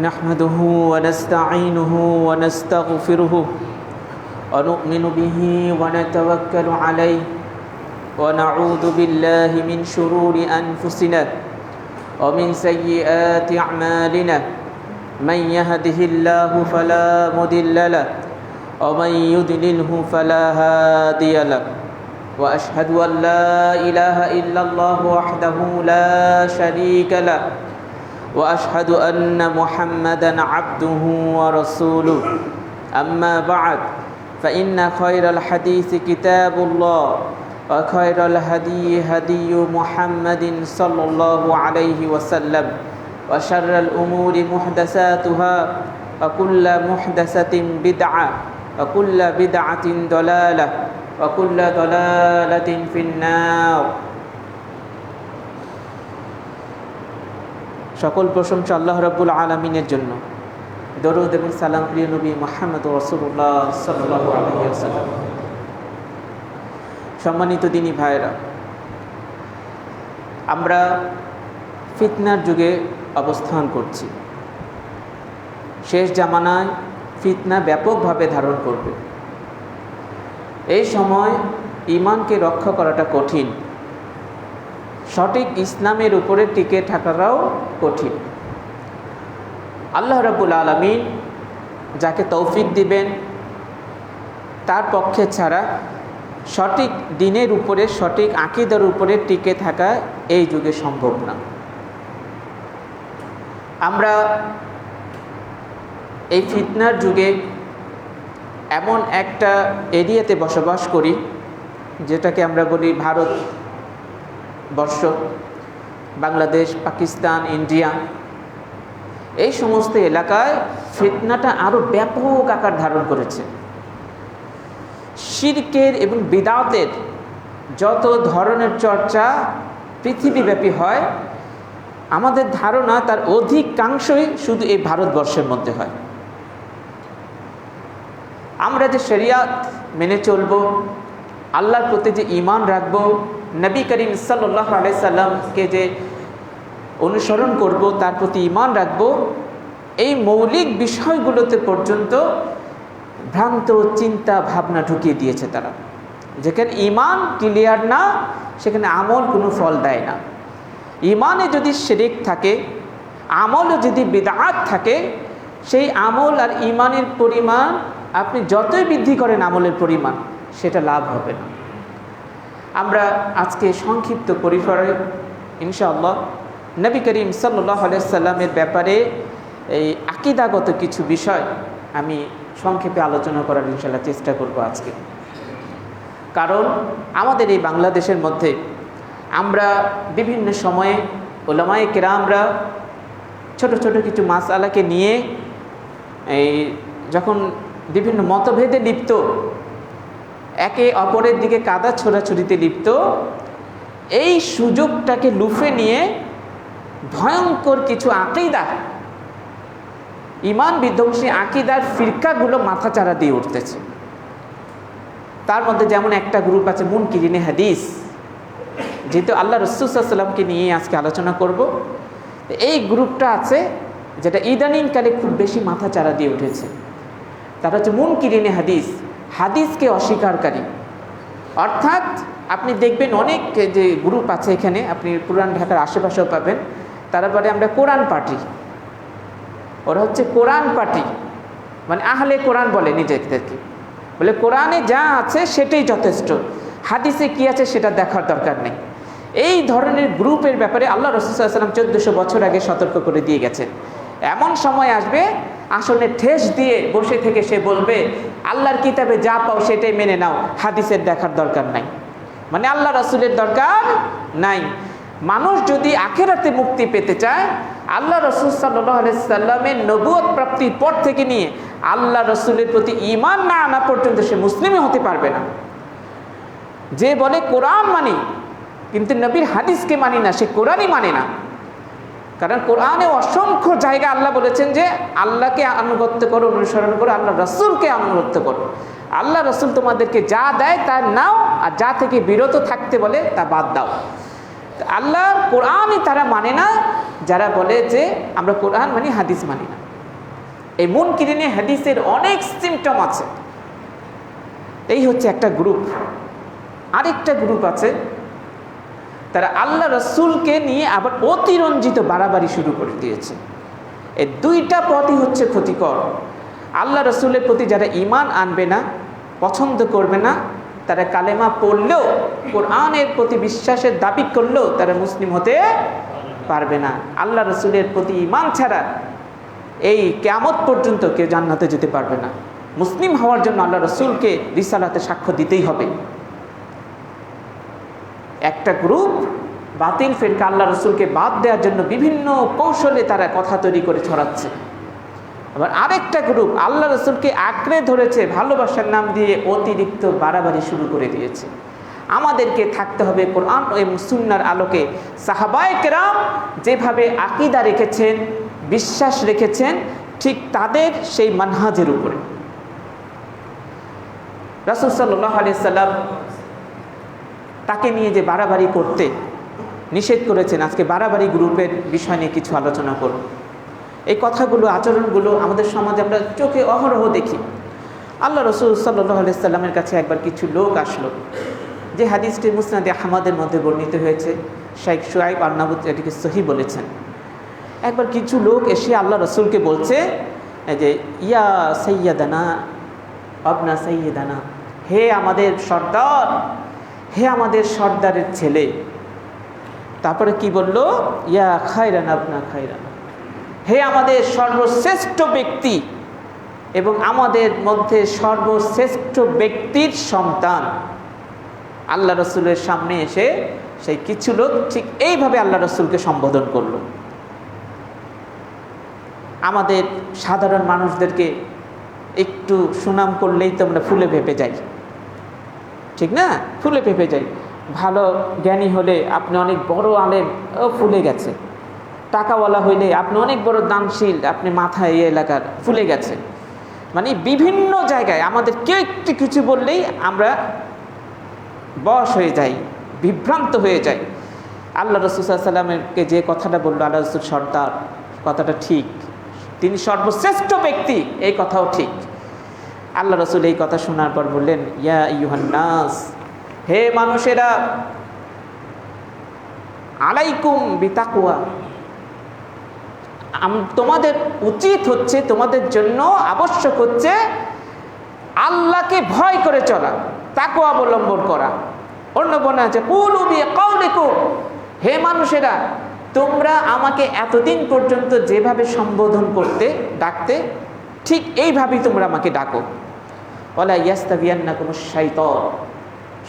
نحمده ونستعينه ونستغفره ونؤمن به ونتوكل عليه ونعوذ بالله من شرور أنفسنا ومن سيئات أعمالنا من يهده الله فلا مضل له ومن يضلله فلا هادي له وأشهد أن لا إله إلا الله وحده لا شريك له وأشهد أن محمدًا عبده ورسوله أما بعد فإن خير الحديث كتاب الله وخير الهدي هدي محمد صلى الله عليه وسلم وشر الأمور محدثاتها وكل محدثة بدعة وكل بدعة ضلالة وكل ضلالة في النار। সকল প্রশংসা আল্লাহ রাব্বুল আলামিনের জন্য। দরুদ এবং সালাম প্রিয় নবী মুহাম্মদ রাসূলুল্লাহ সাল্লাল্লাহু আলাইহি ওয়াসাল্লাম। সম্মানিত দিনী ভাইরা, আমরা ফিতনার যুগে অবস্থান করছি। শেষ জামানায় ফিতনা ব্যাপকভাবে ধারণ করবে। এই সময় ঈমানকে রক্ষা করাটা কঠিন, সঠিক ইসলামের উপরে টিকে থাকাটাও কঠিন। আল্লাহ রাব্বুল আলামিন যাকে তৌফিক দিবেন তার পক্ষে ছাড়া সঠিক দ্বীনের উপরে, সঠিক আকীদার উপরে টিকে থাকা এই যুগে সম্ভব না। আমরা এই ফিতনার যুগে এমন একটা এরিয়াতে বসবাস করি যেটাকে আমরা বলি ভারত বর্ষ, বাংলাদেশ, পাকিস্তান, ইন্ডিয়া। এই সমস্ত এলাকায় ফিতনাটা আরও ব্যাপক আকার ধারণ করেছে। শিরকের এবং বিদআতের যত ধরনের চর্চা পৃথিবীব্যাপী হয়, আমাদের ধারণা তার অধিকাংশই শুধু এই ভারতবর্ষের মধ্যে হয়। আমরা যে শরিয়াত মেনে চলব, আল্লাহর প্রতি যে ঈমান রাখব, নবী করিম সাল্লাল্লাহু আলাইহি সাল্লামকে যে অনুসরণ করব, তার প্রতি ঈমান রাখব, এই মৌলিক বিষয়গুলোতে পর্যন্ত ভ্রান্ত চিন্তা ভাবনা ঢুকিয়ে দিয়েছে তারা। যেখানে ঈমান ক্লিয়ার না, সেখানে আমল কোনো ফল দেয় না। ঈমানে যদি শিরক থাকে, আমলও যদি বিদআত থাকে, সেই আমল আর ঈমানের পরিমাণ আপনি যতই বৃদ্ধি করেন আমলের পরিমাণ, সেটা লাভ হবে না। আমরা আজকে সংক্ষিপ্ত পরিসরে ইনশাআল্লাহ নবী করিম সাল্লাল্লাহু আলাইহি সাল্লামের ব্যাপারে এই আকীদাগত কিছু বিষয় আমি সংক্ষেপে আলোচনা করার ইনশাআল্লাহ চেষ্টা করব আজকে। কারণ আমাদের এই বাংলাদেশের মধ্যে আমরা বিভিন্ন সময়ে উলামায়ে কেরামরা ছোট ছোট কিছু মাসআলাকে নিয়ে এই যখন বিভিন্ন মতভেদে লিপ্ত, একে অপরের দিকে কাদা ছোড়াছুড়িতে লিপ্ত, এই সুযোগটাকে লুফে নিয়ে ভয়ঙ্কর কিছু আকীদা, ঈমান বিধ্বংসী আকীদার ফিরকাগুলো মাথাচাড়া দিয়ে উঠতেছে। তার মধ্যে যেমন একটা গ্রুপ আছে মুনকিরিনে হাদিস, যেহেতু আল্লাহ রাসূল সাল্লাল্লাহু আলাইহি ওয়াসাল্লামকে নিয়ে আজকে আলোচনা করব। এই গ্রুপটা আছে যেটা ইদানিংকালে খুব বেশি মাথাচাড়া দিয়ে উঠেছে। তারা হচ্ছে মুনকিরিনে হাদিস, হাদিসকে অস্বীকারী। অর্থাৎ আপনি দেখবেন অনেক যে গ্রুপ আছে এখানে, আপনি পুরান ঢাকার আশেপাশেও পাবেন, তারা বলে আমরা কোরআন পার্টি, ওরা হচ্ছে কোরআন পার্টি। মানে আহলে কোরআন বলে নিজেদেরকে, বলে কোরআনে যা আছে সেটাই যথেষ্ট, হাদিসে কি আছে সেটা দেখার দরকার নেই। এই ধরনের গ্রুপের ব্যাপারে আল্লাহ রাসূল সাল্লাল্লাহু আলাইহি ওয়াসাল্লাম 1400 বছর আগে সতর্ক করে দিয়ে গেছেন। এমন সময় আসবে আসলে ঠেস দিয়ে বসে থেকে সে বলবে আল্লাহর কিতাবে যা পাও সেটাই মেনে নাও, হাদিসের দেখার দরকার নাই, মানে আল্লাহ রাসূলের দরকার নাই। মানুষ যদি আখিরাতে মুক্তি পেতে চায়, আল্লাহ রাসূল সাল্লাল্লাহু আলাইহি সাল্লামের নবুয়ত প্রাপ্তির পর থেকে নিয়ে আল্লাহ রাসূলের প্রতি ঈমান না আনা পর্যন্ত সে মুসলিমই হতে পারবে না। যে বলে কোরআন মানি কিন্তু নবীর হাদিসকে মানি না, সে কোরআনই মানে না। কারণ কোরআনে অসংখ্য জায়গা আল্লাহ বলেছেন যে আল্লাহকে আনুগত্য করো, অনুসরণ করো, আল্লাহ রাসূলকে আনুগত্য করো। আল্লাহ রাসূল তোমাদেরকে যা দেয় তা নাও, আর যা থেকে বিরত থাকতে বলে তা বাদ দাও। আল্লাহর কোরআনই তারা মানে না যারা বলে যে আমরা কোরআন মানি, হাদিস মানি না। এই মুনকিরিনে হাদিসের অনেক সিমটম আছে। এই হচ্ছে একটা গ্রুপ। আরেকটা গ্রুপ আছে, তারা আল্লাহ রাসূলকে নিয়ে আবার অতিরঞ্জিত বাড়াবাড়ি শুরু করে দিয়েছে। এই দুইটা পথই হচ্ছে ক্ষতিকর। আল্লাহ রাসূলের প্রতি যারা ঈমান আনবে না, পছন্দ করবে না, তারা কালেমা পড়লেও, কোরআনের প্রতি বিশ্বাসের দাবি করলেও তারা মুসলিম হতে পারবে না। আল্লাহ রাসূলের প্রতি ঈমান ছাড়া এই কিয়ামত পর্যন্ত কেউ জান্নাতে যেতে পারবে না। মুসলিম হওয়ার জন্য আল্লাহ রাসূলকে রিসালাতে সাক্ষ্য দিতেই হবে। একটা গ্রুপ বাতিল ফিরকা আল্লাহ রাসূলকে বাদ দেওয়ার জন্য বিভিন্ন কৌশলে তারা কথা তৈরি করে ছড়াচ্ছে। আবার আরেকটা গ্রুপ আল্লাহ রাসূলকে আঁকড়ে ধরেছে, ভালোবাসার নাম দিয়ে অতিরিক্ত বাড়াবাড়ি শুরু করে দিয়েছে। আমাদেরকে থাকতে হবে কোরআন ও সুন্নাহর আলোকে। সাহাবায়ে কেরাম যেভাবে আকীদা রেখেছেন, বিশ্বাস রেখেছেন, ঠিক তাদের সেই মানহাজের উপরে। রাসূল সাল্লাল্লাহু আলাইহি সাল্লাম তাকে নিয়ে যে বাড়াবাড়ি করতে নিষেধ করেছেন, আজকে বাড়াবাড়ি গ্রুপের বিষয় নিয়ে কিছু আলোচনা করব। এই কথাগুলো, আচরণগুলো আমাদের সমাজে আমরা চোখে অহরহ দেখি। আল্লাহ রাসূল সাল্লাল্লাহু আলাইহি সাল্লামের কাছে একবার কিছু লোক আসলো, যে হাদিসটি মুসনাদে আহমদের মধ্যে বর্ণিত হয়েছে। শাইখ শুআইব আরনাউত এটিকে সহিহ বলেছেন। একবার কিছু লোক এসে আল্লাহ রাসূলকে বলছে যে ইয়া সাইয়্যিদানা আবনা সাইয়্যিদানা, হে আমাদের সর্দার, হে আমাদের সর্দারের ছেলে। তারপরে কি বলল? ইয়া খায়রান আবনা খায়রান, হে আমাদের সর্বশ্রেষ্ঠ ব্যক্তি এবং আমাদের মধ্যে সর্বশ্রেষ্ঠ ব্যক্তির সন্তান। আল্লাহ রাসূলের সামনে এসে সেই কিছু লোক ঠিক এইভাবে আল্লাহ রাসূলকে সম্বোধন করলো। আমাদের সাধারণ মানুষদেরকে একটু সুনাম করলেই তো আমরা ফুলে ফেঁপে যাই, ঠিক না? ফুলে ফেঁপে যাই। ভালো জ্ঞানী হলে আপনি অনেক বড় আলেম, ও ফুলে গেছে। টাকাওয়ালা হইলে আপনি অনেক বড় দানশীল, আপনি মাথায় এই এলাকার ফুলে গেছে। মানে বিভিন্ন জায়গায় আমাদের কেউ একটু কিছু বললেই আমরা বশ হয়ে যাই, বিভ্রান্ত হয়ে যাই। আল্লাহ রাসূল সাল্লাল্লাহু আলাইহি ওয়াসাল্লামকে যে কথাটা বললো আল্লাহ রাসূল সর্দার, কথাটা ঠিক, তিনি সর্বশ্রেষ্ঠ ব্যক্তি, এই কথাও ঠিক। আল্লাহ রাসূল এই কথা শোনার পর বললেন ইয়া আইয়ুহান নাস, হে মানুষেরা, আলাইকুম বিতাকওয়া, তোমাদের উচিত হচ্ছে, তোমাদের জন্য আবশ্যক হচ্ছে আল্লাহকে ভয় করে চলা, তাকওয়া অবলম্বন করা। অন্য বর্ণনা আছে কুলু বিকাউলিকুম, হে মানুষেরা, তোমরা আমাকে এতদিন পর্যন্ত যেভাবে সম্বোধন করতে, ডাকতে, ঠিক এইভাবেই তোমরা আমাকে ডাকো। ওয়ালা ইয়াস্তাবিয়ান্নাকুমুশ শাইতান,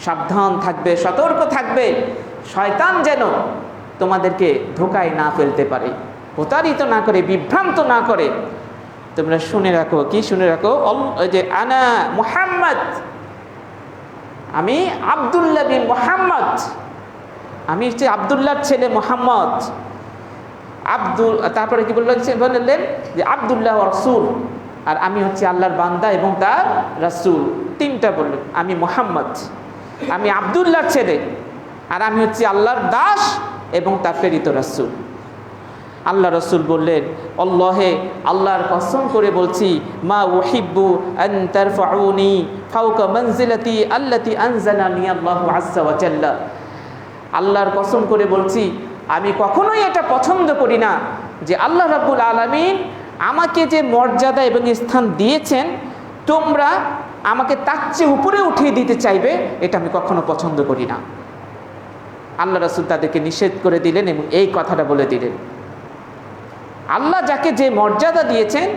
সাবধান থাকবে, সতর্ক থাকবে, শয়তান যেন তোমাদেরকে ধোঁকায় না ফেলতে পারে, প্রতারিত না করে, বিভ্রান্ত না করে। তোমরা শুনে রাখো, কি শুনে রাখো? ওই যে আনা মুহাম্মদ, আমি আব্দুল্লাহ বিন মুহাম্মদ, আমি হচ্ছে আব্দুল্লাহর ছেলে মুহাম্মদ। তারপরে কি বললেন যে আব্দুল্লাহ রাসূল, আর আমি হচ্ছে আল্লাহর বান্দা এবং তার রাসূল। তিনটা বললেন, আমি মুহাম্মদ, আমি আব্দুল্লাহর ছেলে, আর আমি হচ্ছে আল্লাহর দাস এবং তার প্রেরিত রাসূল। আল্লাহ রাসূল বললেন আল্লাহে, আল্লাহর কসম করে বলছি, মা উহিব্বু আন তারফাউনি ফাওকা মানজিলাতি আল্লাতী আনজালানি আল্লাহু আযজা ওয়া জাল্লা। আল্লাহর কসম করে বলছি, আমি কখনোই এটা পছন্দ করি না যে আল্লাহ রাব্বুল আলামিন আমাকে যে মর্যাদা এবং স্থান দিয়েছেন তোমরা আমাকে তার চেয়ে উপরে উঠিয়ে দিতে চাইবে, এটা আমি কখনো পছন্দ করি না। আল্লাহ রাসূল তাদেরকে নিষেধ করে দিলেন এবং এই কথাটা বলে দিলেন, আল্লাহ যাকে যে মর্যাদা দিয়েছেন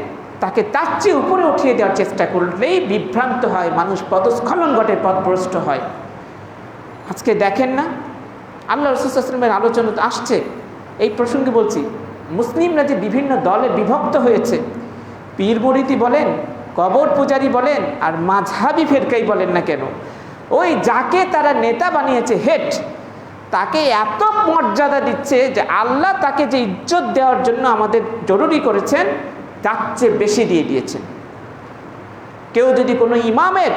তাকে তার চেয়ে উপরে উঠিয়ে দেওয়ার চেষ্টা করলেই বিভ্রান্ত হয়, মানুষ পদস্খলন ঘটে, পথভ্রষ্ট হয়। আজকে দেখেন না, আল্লাহ রাসূল সাল্লাল্লাহু আলাইহি ওয়াসাল্লামের আলোচনা আসছে, এই প্রসঙ্গে বলছি, মুসলিমরা যে বিভিন্ন দলে বিভক্ত হয়েছে, পীর মুরিদি বলেন, কবর পূজারি বলেন, আর মাযহাবি ফিরকাই বলেন না কেন, ওই যাকে তারা নেতা বানিয়েছে, হেড, তাকে এত মর্যাদা দিচ্ছে যে আল্লাহ তাকে যে ইজ্জত দেওয়ার জন্য আমাদের জরুরি করেছেন তার চেয়ে বেশি দিয়ে দিয়েছেন। কেউ যদি কোনো ইমামের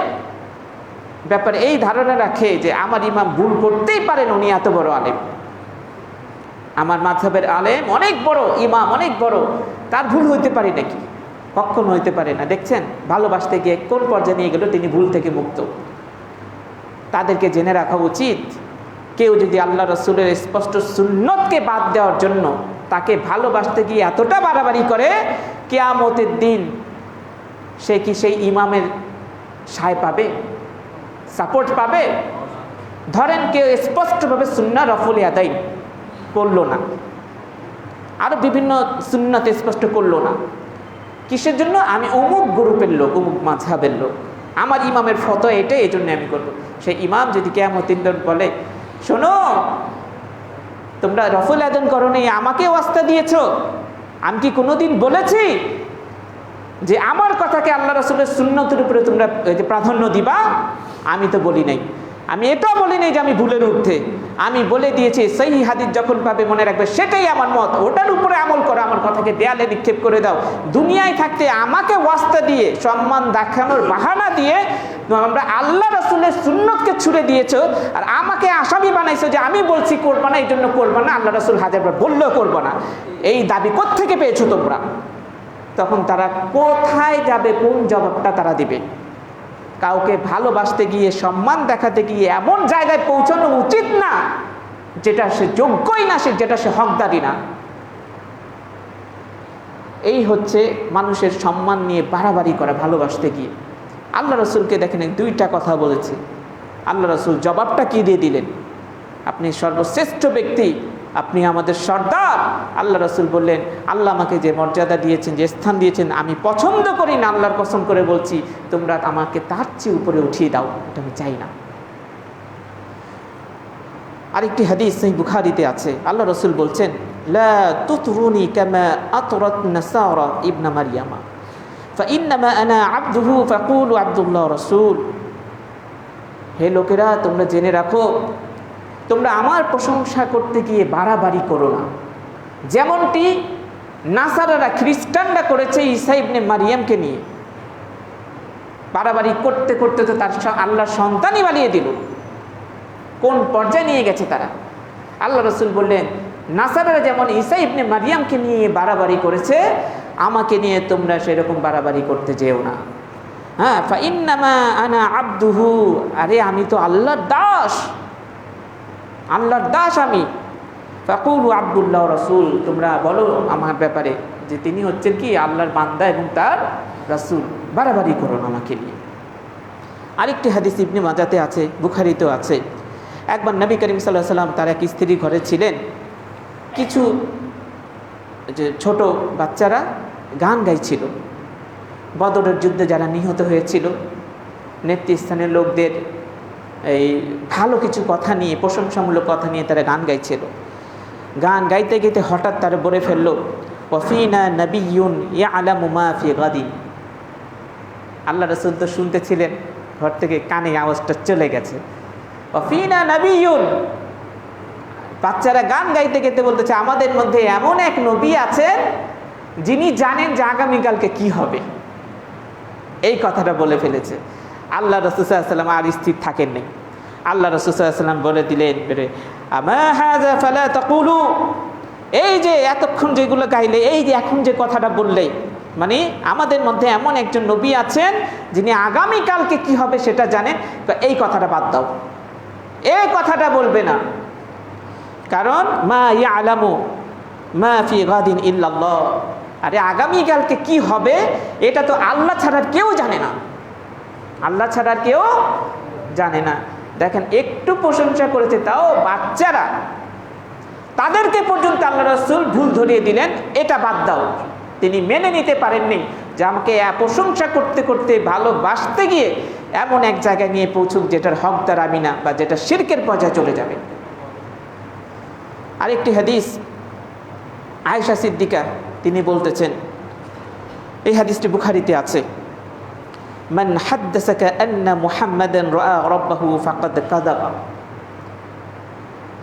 ব্যাপারে এই ধারণা রাখে যে আমার ইমাম ভুল করতেই পারেন, উনি এত বড় আলেম, আমার মাযহাবের আলেম অনেক বড়, ইমাম অনেক বড়, তার ভুল হইতে পারে নাকি? কখনো হইতে পারে না। দেখছেন ভালোবাসতে গিয়ে কোন পর্যায়ে নিয়ে গেল, তিনি ভুল থেকে মুক্ত। তাদেরকে জেনে রাখা উচিত, কেউ যদি আল্লাহ রাসূলের স্পষ্ট সুন্নতকে বাদ দেওয়ার জন্য তাকে ভালোবাসতে গিয়ে এতটা বাড়াবাড়ি করে, কিয়ামতের দিন সে কি সেই ইমামের সায় পাবে, সাপোর্ট পাবে? ধরেন কেউ স্পষ্টভাবে সুন্নাহ রফুল আদায় করলো না, আরো বিভিন্ন সুন্নাত স্পষ্ট করলো না, কিসের জন্য? আমি অমুক গ্রুপের লোক, অমুক মাযহাবের লোক, আমার ইমামের ফতোয়া এটাই, এই জন্য আমি করবো। সেই ইমাম যদি কিয়ামতের দিন বলে, শোনো তোমরা রফুল আদান করোনি, আমাকে ওয়াস্তা দিয়েছো, আমি কি কোনোদিন বলেছি যে আমার কথাকে আল্লাহ রাসূলের সুন্নতের উপরে তোমরা প্রাধান্য দিবা? আমি তো বলি নাই। আমি এটাও বলি নাই যে আমি ভুলের ঊর্ধ্বে, আমি বলে দিয়েছি সহিহ হাদিস যখন পাবে মনে রাখবে সেটাই আমার মত, ওটার উপরে আমল করো, আমার কথাকে দেয়ালে নিক্ষেপ করে দাও। দুনিয়ায় থাকতে আমাকে ওয়াস্তা দিয়ে, সম্মান দেখানোর বাহানা দিয়ে আমরা আল্লাহ রাসূলের সুন্নতকে ছুড়ে দিয়েছো, আর আমাকে আসামি বানাইছো যে আমি বলছি করবা না, এই জন্য করবা না, আল্লাহ রাসূল হাজারবার বললেও করবা না। এই দাবি কোত্থেকে পেয়েছো তোমরা? তখন তারা কোথায় যাবে, কোন জবাবটা তারা দিবে? কাউকে ভালোবাসতে গিয়ে, সম্মান দেখাতে গিয়ে এমন জায়গায় পৌঁছানো উচিত না যেটা সে যোগ্যই না, যেটা সে হকদারি না। এই হচ্ছে মানুষের সম্মান নিয়ে বাড়াবাড়ি করা, ভালোবাসতে গিয়ে। আল্লাহ রাসূলকে দেখেন দুইটা কথা বলেছে, আল্লাহ রাসূল জবাবটা কি দিয়ে দিলেন? আপনি সর্বশ্রেষ্ঠ ব্যক্তি, আপনি আমাদের সর্দার। আল্লাহ রাসূল বললেন, আল্লাহ আমাকে যে মর্যাদা দিয়েছেন, যে স্থান দিয়েছেন, আমি পছন্দ করি না, আল্লাহর কসম করে বলছি, তোমরা আমাকে তার চেয়ে উপরে উঠিয়ে দাও, এটা আমি চাই না। আরেকটি হাদিস সহিহ বুখারীতে আছে, আল্লাহ রাসূল বলছেন, লা তুতরুনি কামা আতরাত নাসারা ইবনা মারইয়ামা ফাইন্নামা আনা আবদুহু ফাকুলু আব্দুল্লাহ রাসূল। হে লোকেরা, তোমরা জেনে রাখো, তোমরা আমার প্রশংসা করতে গিয়ে বাড়াবাড়ি করো না, যেমনটি নাসারারা, খ্রিস্টানরা করেছে ঈসা ইবনে মারইয়ামকে নিয়ে। বাড়াবাড়ি করতে করতে তো তার আল্লাহর সন্তানই বানিয়ে দিল। কোন পর্যায়ে নিয়ে গেছে তারা? আল্লাহ রাসূল বললেন, নাসারারা যেমন ঈসা ইবনে মারইয়ামকে নিয়ে বাড়াবাড়ি করেছে, আমাকে নিয়ে তোমরা সেরকম বাড়াবাড়ি করতে যেও না। হ্যাঁ, ফাইন্নামা আনা আবদুহু, আরে আমি তো আল্লাহর দাস, আল্লাহর দাস আমি। ফাকুলু আব্দুল্লাহ রাসূল, তোমরা বলো আমার ব্যাপারে যে তিনি হচ্ছেন কি আল্লাহর বান্দা এবং তার রাসূল। বাড়াবাড়ি করো না আমাকে নিয়ে। আরেকটি হাদিস ইবনে মাজাতে আছে, বুখারীতেও আছে। একবার নবী করিম সাল্লাল্লাহু আলাইহি ওয়াসাল্লাম তার এক স্ত্রী ঘরে ছিলেন, কিছু যে ছোট বাচ্চারা গান গাইছিল। বদরের যুদ্ধে যারা নিহত হয়েছিল, নেতৃস্থানীয় লোকদের এই ভালো কিছু কথা নিয়ে, প্রশংসামূলক কথা নিয়ে তারা গান গাইছিল। গান গাইতে গাইতে হঠাৎ তারা বলে ফেললো, ওয়াফিনা নাবিয়্যুন ইয়ালামু মা ফি গাদিন। আল্লাহ রাসূল তো শুনতেছিলেন, ঘর থেকে কানে আওয়াজটা চলে গেছে, ওয়াফিনা নাবিয়্যুন। বাচ্চারা গান গাইতে গাইতে বলতেছে, আমাদের মধ্যে এমন এক নবী আছেন যিনি জানেন যে আগামীকালকে কি হবে। এই কথাটা বলে ফেলেছে। আল্লাহ রাসূল সাল্লাল্লাহু আলাইহি ওয়াসাল্লাম আর স্থির থাকেন নাই। আল্লাহ রাসূল সাল্লাল্লাহু আলাইহি ওয়াসাল্লাম বলে দিলেন, আমা হাযা ফালা তাকুলু, এই যে এতক্ষণ যেগুলো গাইলে, এই যে এখন যে কথাটা বললে, মানে আমাদের মধ্যে এমন একজন নবী আছেন যিনি আগামীকালকে কি হবে সেটা জানেন, এই কথাটা বাদ দাও, এই কথাটা বলবে না। কারণ মা ইয়ালামু মা ফি গাদিন ইল্লাল্লাহ, আরে আগামীকালকে কি হবে এটা তো আল্লাহ ছাড়া কেউ জানে না, আল্লাহ ছাড়া কেউ জানে না। দেখেন একটু প্রশংসা করেছে, তাও বাচ্চারা, তাদেরকে পর্যন্ত আল্লাহ রাসূল ভুল ধরিয়ে দিলেন, এটা বাদ দাও। তিনি মেনে নিতে পারেননি যে আমাকে প্রশংসা করতে করতে ভালোবাসতে গিয়ে এমন এক জায়গায় নিয়ে পৌঁছুক যেটার হকদার আমি না, বা যেটা শিরকের পর্যায়ে চলে যাবে। আরেকটি হাদিস, আয়েশা সিদ্দিকা তিনি বলতেছেন, এই হাদিসটি বুখারীতে আছে, মান হাদ্দাসাকা আন্না মুহাম্মাদান রাআ রাব্বাহু ফাকাদ কাযাবা।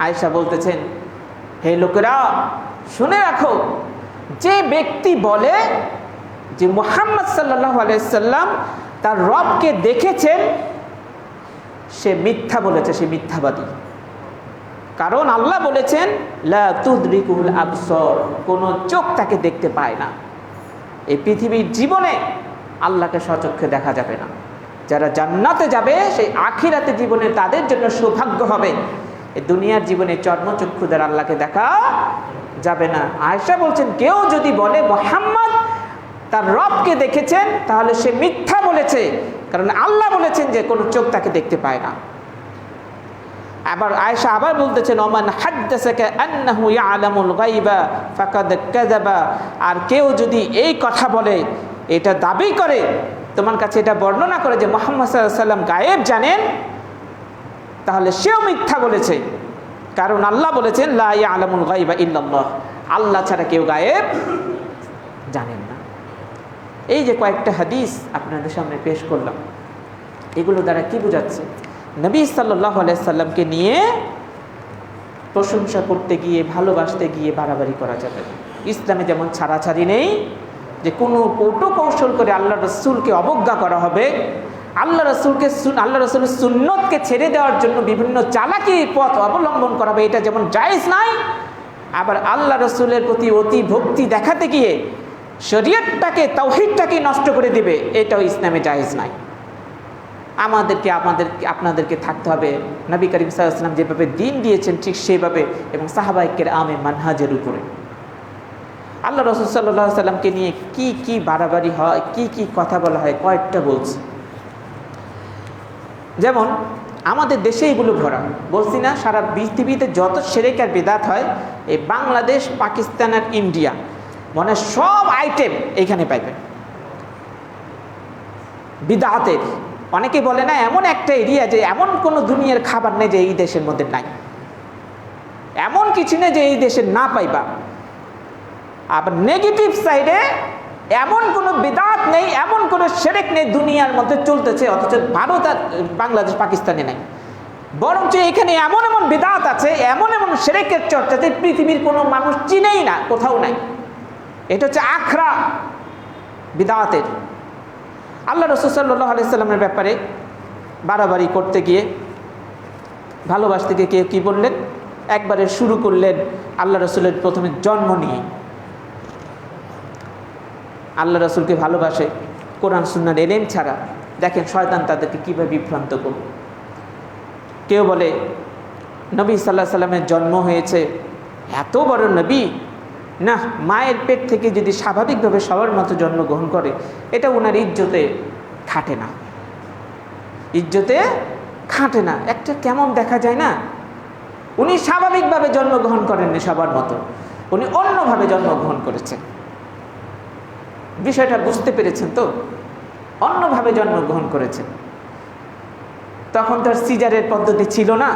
আয়েশা বলতেছেন, হে লোকেরা শুনে রাখো, যে ব্যক্তি বলে যে মুহাম্মদ সাল্লাল্লাহু আলাইহি সাল্লাম তার রবকে দেখেছেন, সে মিথ্যা বলেছে, সে মিথ্যাবাদী। কারণ আল্লাহ বলেছেন লা তুদরিকুল আবসার, কোনো চোখ তাকে দেখতে পায় না। এই পৃথিবীর জীবনে আল্লাহকে স্বচক্ষে দেখা যাবে না। যারা জান্নাতে যাবে সেই আখিরাতে জীবনে তাদের জন্য সৌভাগ্য হবে। এই দুনিয়ার জীবনে চর্মচক্ষু দ্বারা আল্লাহকে দেখা যাবে না। আয়েশা বলছেন, কেউ যদি বলে মুহাম্মদ তার রবকে দেখেছেন, তাহলে সে মিথ্যা বলেছে, কারণ আল্লাহ বলেছেন যে কোনো চোখ তাকে দেখতে পায় না। আবার আয়েশা আবার বলতেছেন, ওমান হাদ্দাসাকা আন্নাহু ইয়ালামুল গায়বা ফাকাদ কাযাবা। আর কেউ যদি এই কথা বলে, এটা দাবি করে, তোমার কাছে এটা বর্ণনা করে যে মুহাম্মদ সাল্লাল্লাহু আলাইহি সাল্লাম গায়েব জানেন, তাহলে সেও মিথ্যা বলেছে। কারণ আল্লাহ বলেছেন লা ইয়ালামুল গায়বা ইল্লাল্লাহ, আল্লাহ ছাড়া কেউ গায়েব জানেন না। এই যে কয়েকটা হাদিস আপনাদের সামনে পেশ করলাম, এগুলো দ্বারা কি বোঝাচ্ছে? নবী সাল্লাল্লাহু আলাইহি সাল্লামকে নিয়ে প্রশংসা করতে গিয়ে, ভালোবাসতে গিয়ে বাড়াবাড়ি করা যাবে না। ইসলামে যেমন ছাড়াছাড়ি নেই, যে কোনো কৌটো কৌশল করে আল্লাহ রাসূলকে অবজ্ঞা করা হবে, আল্লাহ রাসূলের সুন্নতকে ছেড়ে দেওয়ার জন্য বিভিন্ন চালাকি পথ অবলম্বন করা হবে, এটা যেমন জায়েজ নাই। আবার আল্লাহ রাসূলের প্রতি অতি ভক্তি দেখাতে গিয়ে শরীয়তটাকে, তাওহীদটাকে নষ্ট করে দিবে, এটাও ইসলামে জায়েজ নাই। আপনাদেরকে থাকতে হবে নবী করিম সাল্লাল্লাহু আলাইহি ওয়াসাল্লাম যেভাবে দ্বীন দিয়েছেন ঠিক সেইভাবে, এবং সাহাবায়ে কেরামের মানহাজের উপরে। আল্লাহ রাসূল সাল্লাল্লাহু আলাইহি ওয়াসাল্লামকে নিয়ে কি কি বাড়াবাড়ি হয়, কি কি কথা বলা হয়, কয়েকটা বলছি। যেমন আমাদের দেশে এগুলো ভরা, বলছি না, সারা পৃথিবীতে যত শিরক আর বিদআত হয়, এই বাংলাদেশ, পাকিস্তান আর ইন্ডিয়া, মানে সব আইটেম এইখানে পাইবেন বিদআতের। অনেকে বলে না, এমন একটা এরিয়া যে এমন কোনো দুনিয়ার খাবার নেই যে এই দেশের মধ্যে নাই, এমন কিছু নেই যে এই দেশে না পাইবা। আবার নেগেটিভ সাইডে এমন কোনো বিদআত নেই, এমন কোনো শিরক নেই দুনিয়ার মধ্যে চলতেছে, অথচ ভারত আর বাংলাদেশ, পাকিস্তানে নাই। বরঞ্চ এখানে এমন এমন বিদআত আছে, এমন এমন শিরকের চর্চা যে পৃথিবীর কোনো মানুষ চিনেই না, কোথাও নাই। এটা হচ্ছে আখড়া বিদআতের। আল্লাহ রাসূল সাল্লাল্লাহু আলাইহি সাল্লামের ব্যাপারে বাড়াবাড়ি করতে গিয়ে, ভালোবাসতে গিয়ে কেউ কী বললেন, একবারে শুরু করলেন আল্লাহ রাসূলের প্রথমে জন্ম নিয়ে। আল্লাহ রাসূলকে ভালোবাসে কোরআন সুন্নাহর এলেম ছাড়া। দেখেন শয়তান তাদেরকে কীভাবে বিভ্রান্ত করল। কেউ বলে নবী সাল্লাল্লাহু আলাইহি সাল্লামের জন্ম হয়েছে, এত বড় নবী, না, মায়ের পেট থেকে যদি স্বাভাবিকভাবে সবার মতো জন্মগ্রহণ করে, এটা ওনার ইজ্জতে খাটে না, ইজ্জতে খাটে না। একটা কেমন দেখা যায় না, উনি স্বাভাবিকভাবে জন্মগ্রহণ করেননি সবার মতো, উনি অন্যভাবে জন্মগ্রহণ করেছেন। বিষয়টা বুঝতে পেরেছেন তো? অন্যভাবে জন্মগ্রহণ করেছেন। তখন তার সিজারের পদ্ধতি ছিল না,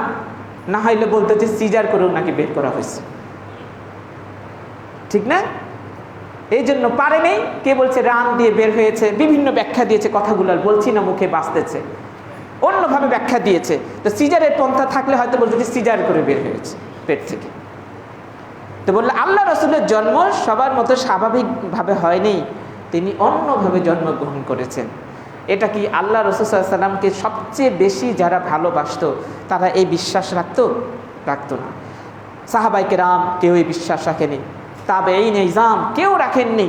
না হইলে বলতো যে সিজার করেও নাকি বের করা হয়েছে, ঠিক না? এই জন্য পারে নেই। কে বলছে রান দিয়ে বের হয়েছে, বিভিন্ন ব্যাখ্যা দিয়েছে, কথাগুলো আর বলছি না, মুখে বাঁচতেছে, অন্যভাবে ব্যাখ্যা দিয়েছে। তো সিজারের পন্থা থাকলে হয়তো বলতো যে সিজার করে বের হয়েছে পেট থেকে। তো বললে আল্লাহ রাসূলের জন্ম সবার মতো স্বাভাবিকভাবে হয়নি, তিনি অন্যভাবে জন্মগ্রহণ করেছেন। এটা কি আল্লাহ রাসূল সাল্লাল্লাহু আলাইহি ওয়াসাল্লামকে সবচেয়ে বেশি যারা ভালোবাসতো তারা এই বিশ্বাস রাখতো না। সাহাবায়ে কেরাম কেউ এই বিশ্বাস রাখেনি, তাবেঈন ইজাম কেউ রাখেননি।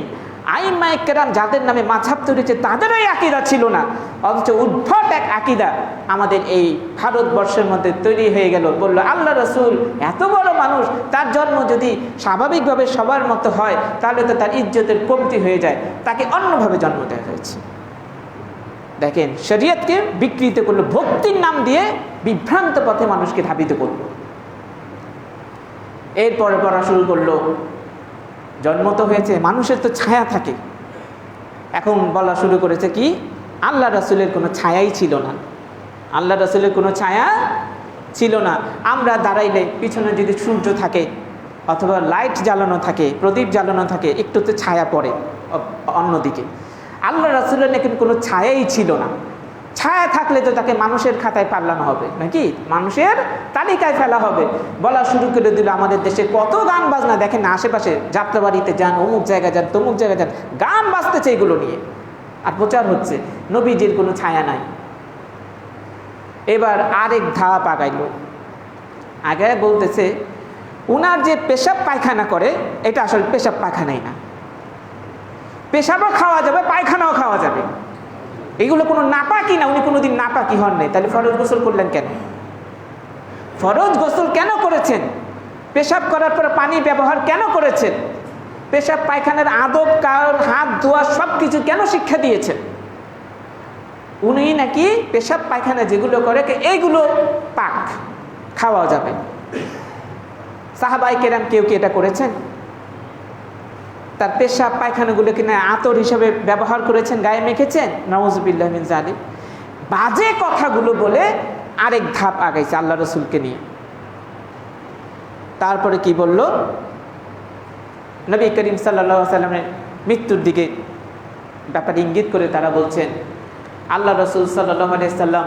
আইম্মায়ে কেরাম যাদের নামে মাযহাব তৈরি হয়েছে তাদেরও এই আকীদা ছিল না, অথচ উদ্ভট এক আকীদা আমাদের এই ভারতবর্ষের মধ্যে তৈরি হয়ে গেল। বলল আল্লাহ রাসূল এত বড় মানুষ, তার জন্ম যদি স্বাভাবিকভাবে সবার মতো হয় তাহলে তো তার ইজ্জতের কমতি হয়ে যায়, তাকে অন্যভাবে জন্ম দেওয়া হয়েছে। দেখেন, শরীয়তকে বিকৃত করলো, ভক্তির নাম দিয়ে বিভ্রান্ত পথে মানুষকে ধাবিত করলো। এরপরে পড়া শুরু করলো, জন্ম তো হয়েছে, মানুষের তো ছায়া থাকে। এখন বলা শুরু করেছে কি, আল্লাহ রাসূলের কোনো ছায়াই ছিল না, আল্লাহ রাসূলের কোনো ছায়া ছিল না। আমরা দাঁড়াইলে পিছনে যদি সূর্য থাকে অথবা লাইট জ্বালানো থাকে, প্রদীপ জ্বালানো থাকে, একটু তো ছায়া পড়ে অন্যদিকে। আল্লাহ রাসূলের নাকি কোনো ছায়াই ছিল না। ছায়া থাকলে তো তাকে মানুষের খাতায় পাল্লানো হবে নাকি, মানুষের তালিকায় ফেলা হবে। বলা শুরু করে দিল, আমাদের দেশে কত গান বাজনা, দেখেন না আশেপাশে যাত্রাবাড়িতে যান, অমুক জায়গায় যান, তমুক জায়গায় যান, গান বাজতেছে এগুলো নিয়ে, আর প্রচার হচ্ছে নবীজির কোনো ছায়া নাই। এবার আরেক ধাপ আগাইল, আগে বলতেছে উনার যে পেশাব পায়খানা করে এটা আসলে পেশাব পায়খানাই না, পেশাবও খাওয়া যাবে, পায়খানাও খাওয়া যাবে, এগুলো কোনো নাপাকি না, উনি কোনোদিন নাপাকি হন নাই। তাহলে ফরজ গোসল করলেন কেন? ফরজ গোসল কেন করেছেন? পেশাব করার পরে পানি ব্যবহার কেন করেছেন? পেশাব পায়খানার আদব কারণ, হাত ধোয়া সব কিছু কেন শিক্ষা দিয়েছেন? উনি নাকি পেশাব পায়খানা যেগুলো করে এইগুলো পাক, খাওয়া যাবে। সাহাবায়ে কেরাম কেউ কি এটা করেছেন? তার পেশাব পায়খানাগুলো কিনা আতর হিসেবে ব্যবহার করেছেন, গায়ে মেখেছেন? নাউযুবিল্লাহ মিন যালিক। বাজে কথাগুলো বলে আরেক ধাপ আগাইছে আল্লাহ রাসূলকে নিয়ে। তারপরে কি বলল, নবী করিম সাল্লাল্লাহু আলাইহি ওয়াসাল্লামের মৃত্যুর দিকে ব্যাপারে ইঙ্গিত করে তারা বলছেন, আল্লাহ রাসূল সাল্লাল্লাহু আলাইহি ওয়াসাল্লাম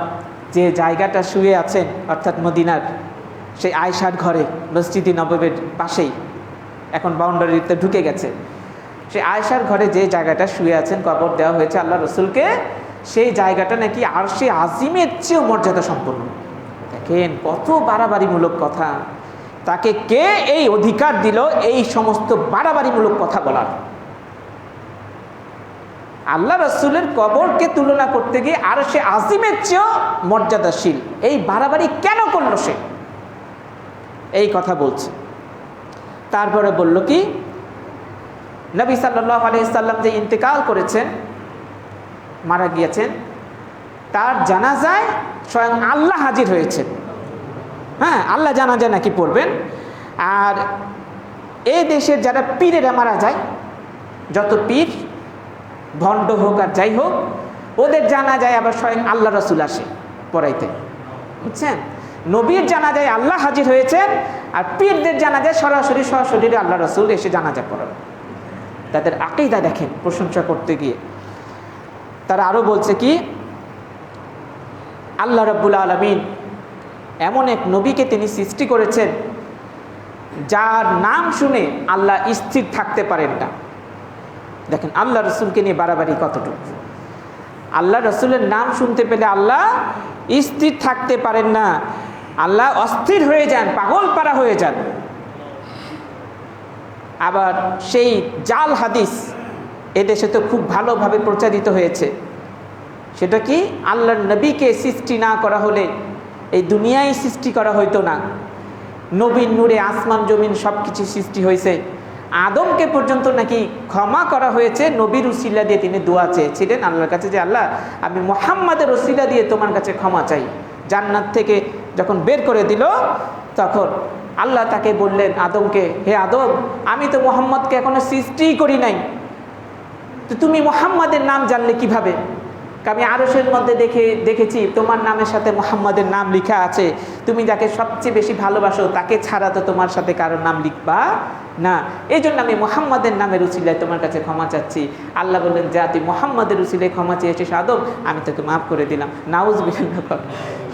যে জায়গাটা শুয়ে আছেন অর্থাৎ মদিনার সেই আয়েশার ঘরে, মসজিদে নববীর পাশেই, এখন বাউন্ডারিতে ঢুকে গেছে, সেই আয়েশার ঘরে যে জায়গাটা শুয়ে আছেন, কবর দেওয়া হয়েছে আল্লাহ রাসূলকে, সেই জায়গাটা নাকি আরশে আজিমের চেয়েও মর্যাদা সম্পন্ন। দেখেন কত বাড়াবাড়িমূলক কথা, তাকে কে এই অধিকার দিল এই সমস্ত বাড়াবাড়িমূলক কথা বলার? আল্লাহ রাসূলের কবরকে তুলনা করতে গিয়ে আরশে আজিমের চেয়েও মর্যাদাশীল, এই বাড়াবাড়ি কেন করলো সে? এই কথা বলছে। তারপরে বলল কি, নবী সাল্লাল্লাহু আলাইহি সাল্লাম যে ইন্তেকাল করেছেন, মারা গিয়েছেন, তার জানাজায় স্বয়ং আল্লাহ হাজির হয়েছেন। হ্যাঁ, আল্লাহ জানাজা নাকি পড়বেন। আর এই দেশের যারা পীরেরা মারা যায়, যত পীর ভণ্ড হোক আর যাই হোক, ওদের জানাজায় আবার স্বয়ং আল্লাহ রাসূল আসে পড়াইতে, বুঝছেন? নবীর জানাজায় আল্লাহ হাজির হয়েছেন, আর পীরদের জানাজায় সরাসরি সশরীরে আল্লাহ রাসূল এসে জানাজা পড়ান। তাদের আকীদা দেখেন প্রশংসা করতে গিয়ে তারা আরো বলছে কি, আল্লাহ রাব্বুল আলামিন এমন এক নবীকে তিনি সৃষ্টি করেছেন যার নাম শুনে আল্লাহ স্থির থাকতে পারেন না। দেখেন আল্লাহ রাসূলকে নিয়ে বাড়াবাড়ি কতটুকু। আল্লাহ রাসূলের নাম শুনতে পেলে আল্লাহ স্থির থাকতে পারেন না, আল্লাহ অস্থির হয়ে যান, পাগল পারা হয়ে যান। আবার সেই জাল হাদিস এদেশে তো খুব ভালোভাবে প্রচারিত হয়েছে, সেটা কি, আল্লাহর নবীকে সৃষ্টি না করা হলে এই দুনিয়ায় সৃষ্টি করা হইতো না, নবীর নূরে আসমান জমিন সব কিছু সৃষ্টি হয়েছে, আদমকে পর্যন্ত নাকি ক্ষমা করা হয়েছে নবীর উসিলা দিয়ে। তিনি দোয়া চেয়েছিলেন আল্লাহর কাছে যে আল্লাহ, আমি মুহাম্মাদের উসিলা দিয়ে তোমার কাছে ক্ষমা চাই। জান্নাত থেকে যখন বের করে দিল, তখন আল্লাহ তাকে বললেন আদমকে, হে আদম, আমি তো মুহাম্মদকে এখনো সৃষ্টিই করি নাই, তো তুমি মুহাম্মাদের নাম জানলে কিভাবে? আমি আরশের মধ্যে দেখেছি তোমার নামের সাথে মুহাম্মাদের নাম লেখা আছে, তুমি যাকে সবচেয়ে বেশি ভালোবাসো তাকে ছাড়া তো তোমার সাথে কারোর নাম লিখবা না, এই জন্য আমি মুহাম্মাদের নামের উসিলায় তোমার কাছে ক্ষমা চাচ্ছি। আল্লাহ বললেন, যা তুই মুহাম্মাদের উসিলায় ক্ষমা চেয়েছিস আদম, আমি তোকে মাফ করে দিলাম। নাউযুবিল্লাহ,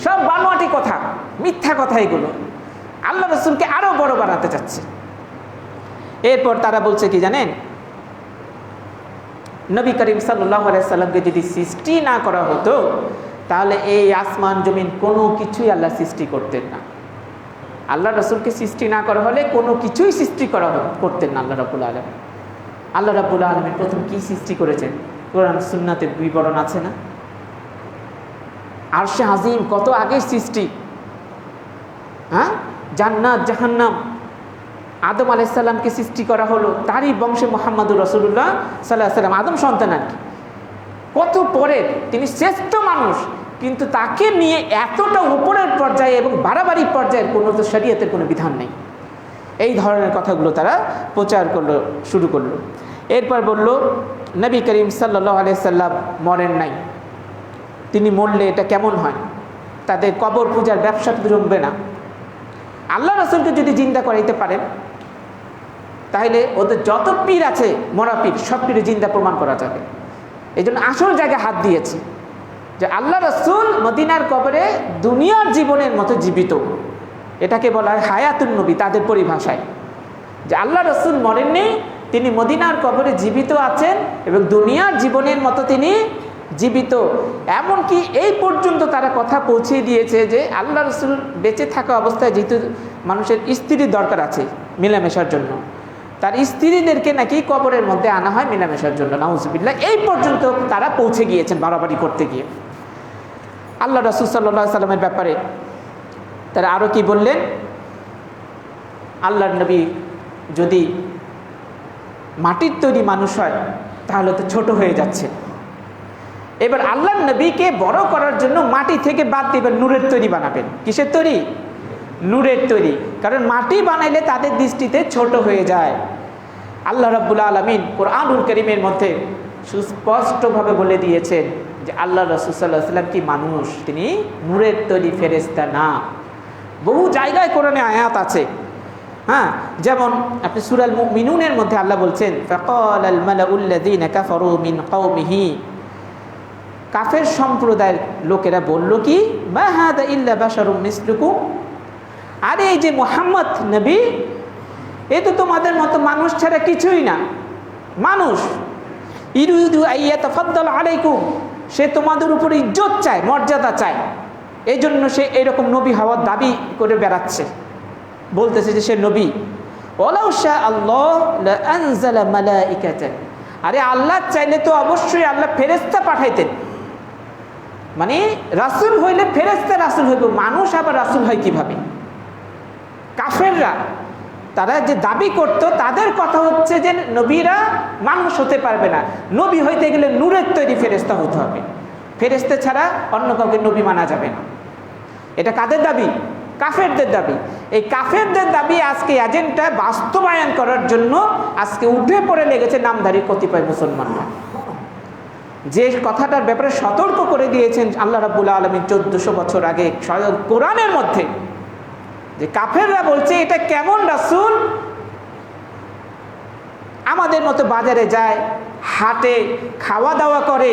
সব বানোয়াটি কথা, মিথ্যা কথা এগুলো। আল্লাহ রাসূলকে আরো বড় বানাতে চাচ্ছে। এরপর তারা বলছে কি জানেন, নবী করিম সাল্লাল্লাহু আলাইহি সাল্লামকে যদি সৃষ্টি না করা হতো তাহলে এই আসমান জমিন কোনো কিছুই আল্লাহ সৃষ্টি করতেন না। আল্লাহ রাসূলকে সৃষ্টি না করা হলে কোনো কিছুই সৃষ্টি করতেন না আল্লাহ রাব্বুল আলামিন। আল্লাহ রাব্বুল আলামিন প্রথম কি সৃষ্টি করেছেন? কোরআন সুন্নাতে বিবরণ আছে না? আরশে আজিম কত আগে সৃষ্টি, হ্যাঁ? জান্নাত জাহান্নাম আদম আলাইহিস সালামকে সৃষ্টি করা হলো, তারই বংশে মুহাম্মদুর রাসূলুল্লাহ সাল্লাল্লাহু আলাইহি ওয়াসাল্লাম, আদম সন্তান আর কি। কত পরে, তিনি শ্রেষ্ঠ মানুষ, কিন্তু তাকে নিয়ে এতটা উপরের পর্যায়ে এবং বাড়াবাড়ি পর্যায়ের কোনো তো শরীয়তের কোনো বিধান নেই। এই ধরনের কথাগুলো তারা প্রচার শুরু করলো। এরপর বলল নবী করিম সাল্লাল্লাহু আলাইহি সাল্লাম মরেন নাই, তিনি মরলে এটা কেমন হয়? তাদের কবর পূজার ব্যবসা জমবে না। আল্লাহ রাসূলকে যদি জিন্দা করাইতে পারেন, তাহলে ওদের যত পীর আছে মরা পীর, সব পীরে জিন্দা প্রমাণ করা যাবে। এই জন্য আসল জায়গায় হাত দিয়েছে যে আল্লাহ রাসূল মদিনার কবরে দুনিয়ার জীবনের মতো জীবিত। এটাকে বলা হয় হায়াতুন নবী তাদের পরিভাষায়, যে আল্লাহ রাসূল মরেননি, তিনি মদিনার কবরে জীবিত আছেন এবং দুনিয়ার জীবনের মতো তিনি জীবিত। এমনকি এই পর্যন্ত তারা কথা পৌঁছে দিয়েছে যে আল্লাহ রাসূল বেঁচে থাকা অবস্থায় যেহেতু মানুষের স্ত্রীর দরকার আছে মেলামেশার জন্য, তার স্ত্রীদেরকে নাকি কবরের মধ্যে আনা হয় মেলামেশার জন্য, নাউজুবিল্লাহ। এই পর্যন্ত তারা পৌঁছে গিয়েছেন বাড়াবাড়ি করতে গিয়ে। আল্লাহ রাসূল সাল্লাল্লাহু আলাইহি সাল্লামের ব্যাপারে তারা আরও কি বললেন? আল্লাহর নবী যদি মাটির তৈরি মানুষ হয় তাহলে তো ছোট হয়ে যাচ্ছে। এবার আল্লাহর নবীকে বড় করার জন্য মাটি থেকে বাদ দিবেন, নূরের তৈরি বানাবেন। কিসের তৈরি? নূরের তৈরি। কারণ মাটি বানাইলে তাদের দৃষ্টিতে ছোট হয়ে যায়। আল্লাহ রাব্বুল আলামিন কোরআনুল কারীমের মধ্যে সুস্পষ্টভাবে বলে দিয়েছেন যে আল্লাহ রাসূল সাল্লাল্লাহু আলাইহি সাল্লাম কি মানুষ, তিনি নূরের তৈরি ফেরেশতা না। বহু জায়গায় কোরআনে আয়াত আছে, হ্যাঁ, যেমন আপনি সূরাল মুমিনুনের মধ্যে আল্লাহ বলছেন ফাকালাল মালাউল্লাযীনা কাফারু মিন কওমিহি, কাফের সম্প্রদায়ের লোকেরা বলল কি, মা হাদা ইল্লা বাশারুম মিসলুকুম, আরে এই যে মুহাম্মদ নবী, এ তো তোমাদের মতো মানুষ ছাড়া কিছুই না। মানুষ ইরিদু আইয়াতাফাদ্দাল আলাইকুম, সে তোমাদের উপর ইজ্জত চায়, মর্যাদা চায়, এই জন্য সে এরকম নবী হওয়ার দাবি করে বেড়াচ্ছে, বলতেছে যে সে নবী। ওয়ালাউ শা আল্লাহ লা আনজালা মালাইকাতান, আরে আল্লাহ চাইলে তো অবশ্যই আল্লাহ ফেরেশতা পাঠাইতেন। মানে রাসূল হইলে ফেরেশতা রাসূল হইব, মানুষ আবার রাসূল হয় কিভাবে? কাফেররা তারা যে দাবি করত, তাদের কথা হচ্ছে যে নবীরা মানুষ হতে পারবে না, নবী হইতে গেলে নূরের তৈরি ফেরেশতা হতে হবে, ফেরেশতা ছাড়া অন্য কাউকে নবী মানা যাবে না। এটা কাদের দাবি? কাফেরদের দাবি। এই কাফেরদের দাবি আজকে এজেন্ডা বাস্তবায়ন করার জন্য আজকে উঠে পড়ে লেগেছে নামধারী কতিপয় মুসলমানরা। যে কথাটার ব্যাপারে সতর্ক করে দিয়েছেন আল্লাহ রাব্বুল আলামিন 1400 বছর আগে স্বয়ং কোরআনের মধ্যে, যে কাফেররা বলছে এটা কেমন রাসূল, আমাদের মতো বাজারে যায়, হাটে, খাওয়া দাওয়া করে,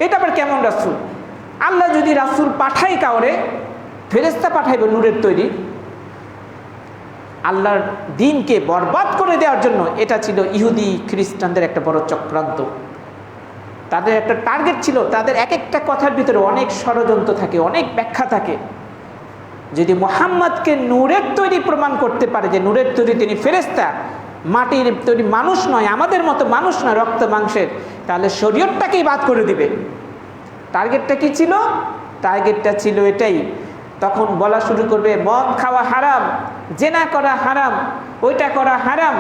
এটা আবার কেমন রাসূল? আল্লাহ যদি রাসূল পাঠাই কাউরে, ফেরেশতা পাঠাইবে নূরের তৈরি, আল্লাহর দ্বীনকে বরবাদ করে দেওয়ার জন্য। এটা ছিল ইহুদি খ্রিস্টানদের একটা বড় চক্রান্ত। তাদের একটা টার্গেট ছিল, তাদের এক একটা কথার ভিতরে অনেক ষড়যন্ত্র থাকে, অনেক ব্যাখ্যা থাকে। যদি মুহাম্মদকে নূরের তৈরি প্রমাণ করতে পারে যে নূরের তৈরি তিনি ফেরেশতা, মাটির তৈরি মানুষ নয়, আমাদের মতো মানুষ নয়, রক্ত মাংসের, তাহলে শরীয়তটাকেই বাদ করে দিবে। টার্গেটটা কি ছিল? টার্গেটটা ছিল এটাই। তখন বলা শুরু করবে মদ খাওয়া হারাম, জেনা করা হারাম, ওইটা করা হারাম।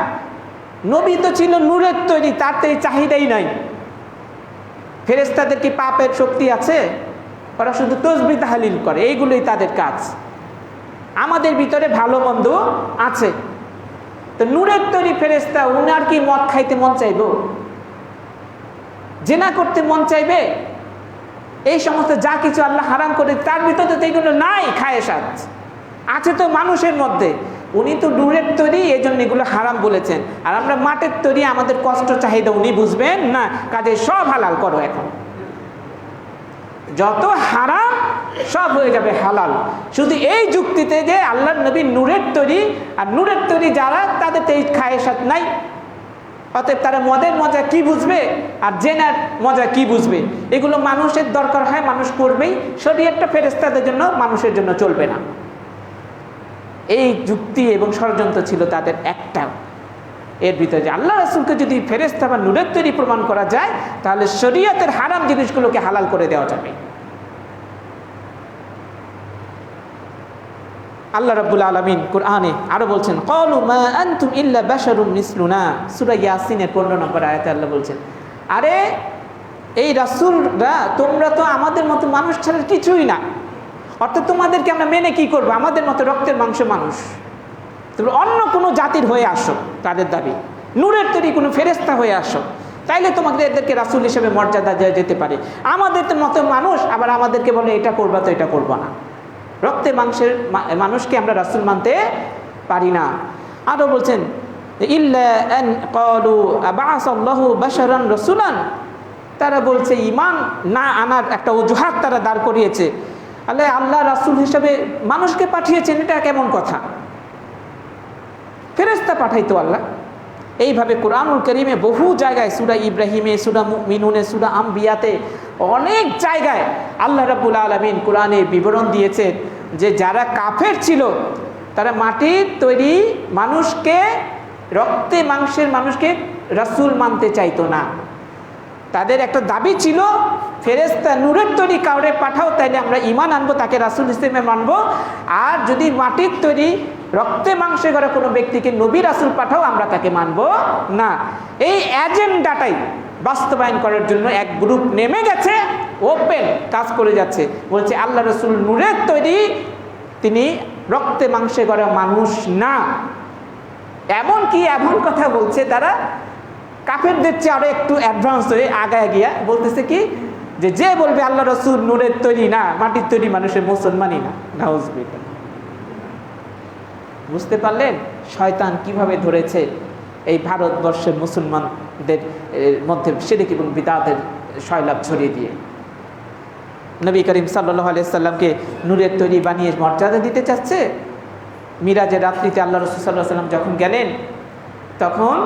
নবী তো ছিল নূরের তৈরি, তার তো এই চাহিদাই নাই। ফেরেশতাদের কি পাপের শক্তি আছে? ওরা শুধু তাসবিহ তাহলিল করে, এইগুলোই তাদের কাজ। আমাদের ভিতরে ভালো মন্দ আছে, তো নূরের তৈরি ফেরেশতা, উনার কি মদ খাইতে মন চাইব? জেনা করতে মন চাইবে? এই সমস্ত যা কিছু আল্লাহ হারাম করে তার ভিতরে তো এইগুলো নাই। খায়েশাত আছে তো মানুষের মধ্যে, উনি তো নূরের তৈরি, এই জন্য এগুলো হারাম বলেছেন। আর আমরা মাটির তৈরি, আমাদের কষ্ট চাহিদা উনি বুঝবেন না, কাজে সব হালাল করো। এখন যত হারাম সব হয়ে যাবে হালাল, শুধু এই যুক্তিতে যে আল্লাহর নবী নূরের তৈরি, আর নূরের তৈরি যারা, তাদের তো এই খায়েশাত নাই। অতএব তারা মদের মজা কি বুঝবে আর জেনার মজা কি বুঝবে? এগুলো মানুষের দরকার হয়, মানুষ করবেই। শরীয়তটা ফেরেশতাদের জন্য, মানুষের জন্য চলবে না। এই যুক্তি এবং ষড়যন্ত্র ছিল তাদের একটা। এর ভিতরে যে আল্লাহ রাসূলকে যদি ফেরেশতা বা নূরের তৈরি প্রমাণ করা যায়, তাহলে শরীয়তের হারাম জিনিসগুলোকে হালাল করে দেওয়া যাবে। আল্লাহ রাব্বুল আলামিন কুরআনে আরো বলছেন, ক্বালু মা আনতুম ইল্লা বাশারুম মিসলুনা, সূরা ইয়াসিনের 15 নম্বর আয়াতে আল্লাহ বলছেন, আরে এই রাসূলরা তোমরা তো আমাদের মতো মানুষ ছাড়া কিছুই না, অর্থাৎ তোমাদেরকে আমরা মেনে কি করবো, আমাদের মতো রক্তের মাংস মানুষ, তোমরা অন্য কোনো জাতির হয়ে আসো, তাদের দাবি নূরের তৈরি কোনো ফেরেশতা হয়ে আসো, তাইলে তোমাদের এদেরকে রাসূল হিসেবে মর্যাদা দেওয়া যেতে পারে। আমাদের মতো মানুষ আবার আমাদেরকে বলে এটা করবা তো এটা করবা না, রক্তের মাংসের মানুষকে আমরা রাসূল মানতে পারি না। আরও বলছেন ইল্লা আন ক্বালু আবাসাল্লাহু বাশারান রাসূলান, তারা বলছে ইমান না আনার একটা অজুহাত তারা দাঁড় করিয়েছে, আল্লাহ রাসূল হিসেবে মানুষকে পাঠিয়েছেন, এটা কেমন কথা, ফেরেশতা পাঠাইতো আল্লাহ। এইভাবে কোরআনুল কারীমে বহু জায়গায়, সূরা ইব্রাহিমে, সূরা মুমিনুনে, সূরা আম্বিয়াতে অনেক জায়গায় আল্লাহ রাব্বুল আলামিন কোরআনে বিবরণ দিয়েছেন যে যারা কাফের ছিল তারা মাটির তৈরি মানুষকে, রক্তে মাংসের মানুষকে রাসূল মানতে চাইতো না। তাদের একটা দাবি ছিল ফেরেশতা নূরের তৈরি কাউরে পাঠাও তাইলে আমরা ঈমান আনবো, তাকে রাসূল হিসেবে মানবো, আর যদি মাটির তৈরি রক্তে মাংসে গড়া কোনো ব্যক্তিকে নবী রাসূল পাঠাও আমরা তাকে মানবো না। এই এজেন্ডাটাই বাস্তবায়ন করার জন্য এক গ্রুপ নেমে গেছে, ওপেন কাজ করে যাচ্ছে, বলছে আল্লাহ রাসূল নূরের তৈরি, তিনি রক্তে মাংসে গড়া মানুষ না। এমনকি এমন কথা বলছে তারা কাফেরদের চেয়ে আরো একটু অ্যাডভান্স হয়ে আগায় গিয়া বলতেছে কি যে বলবে আল্লাহ রাসূল নূরের তৈরি না, মাটির তৈরি মানুষের মুসলমানই না। নাউজুবিল্লাহ। বুঝতে পারলেন শয়তান কিভাবে ধরেছে এই ভারতবর্ষের মুসলমানদের মধ্যে শিরক এবং বিদআতের শয়লাভ ছড়িয়ে দিয়ে। নবী করিম সাল্লাল্লাহু আলাইহি সাল্লামকে নূরের তৈরি বানিয়ে মর্যাদা দিতে চাচ্ছে। মিরাজের রাত্রিতে আল্লাহ রাসূল সাল্লাল্লাহু আলাইহি সাল্লাম যখন গেলেন তখন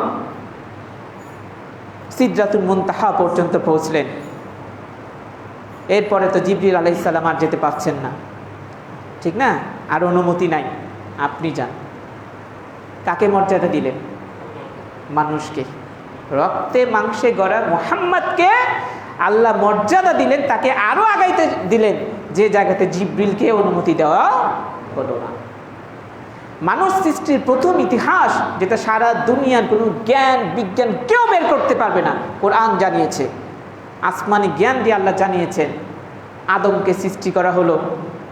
সিদরাতুল মুনতাহা পর্যন্ত পৌঁছলেন। এরপরে তো জিবরিল আলাইহিস সালাম আর যেতে পারছেন না, ঠিক না, আর অনুমতি নাই, আপনি যান। কাকে মর্যাদা দিলেন? মানুষকে, রক্তে মাংসে গড়া মুহাম্মদকে আল্লাহ মর্যাদা দিলেন, তাকে আরো আগাইতে দিলেন যে জায়গাতে জিবরিলকে অনুমতি দেওয়া হলো না। মানুষ সৃষ্টির প্রথম ইতিহাস যেটা সারা দুনিয়ার কোনো জ্ঞান বিজ্ঞান কেউ বের করতে পারবে না, কোরআন জানিয়েছে, আসমানি জ্ঞান দিয়ে আল্লাহ জানিয়েছেন। আদমকে সৃষ্টি করা হলো,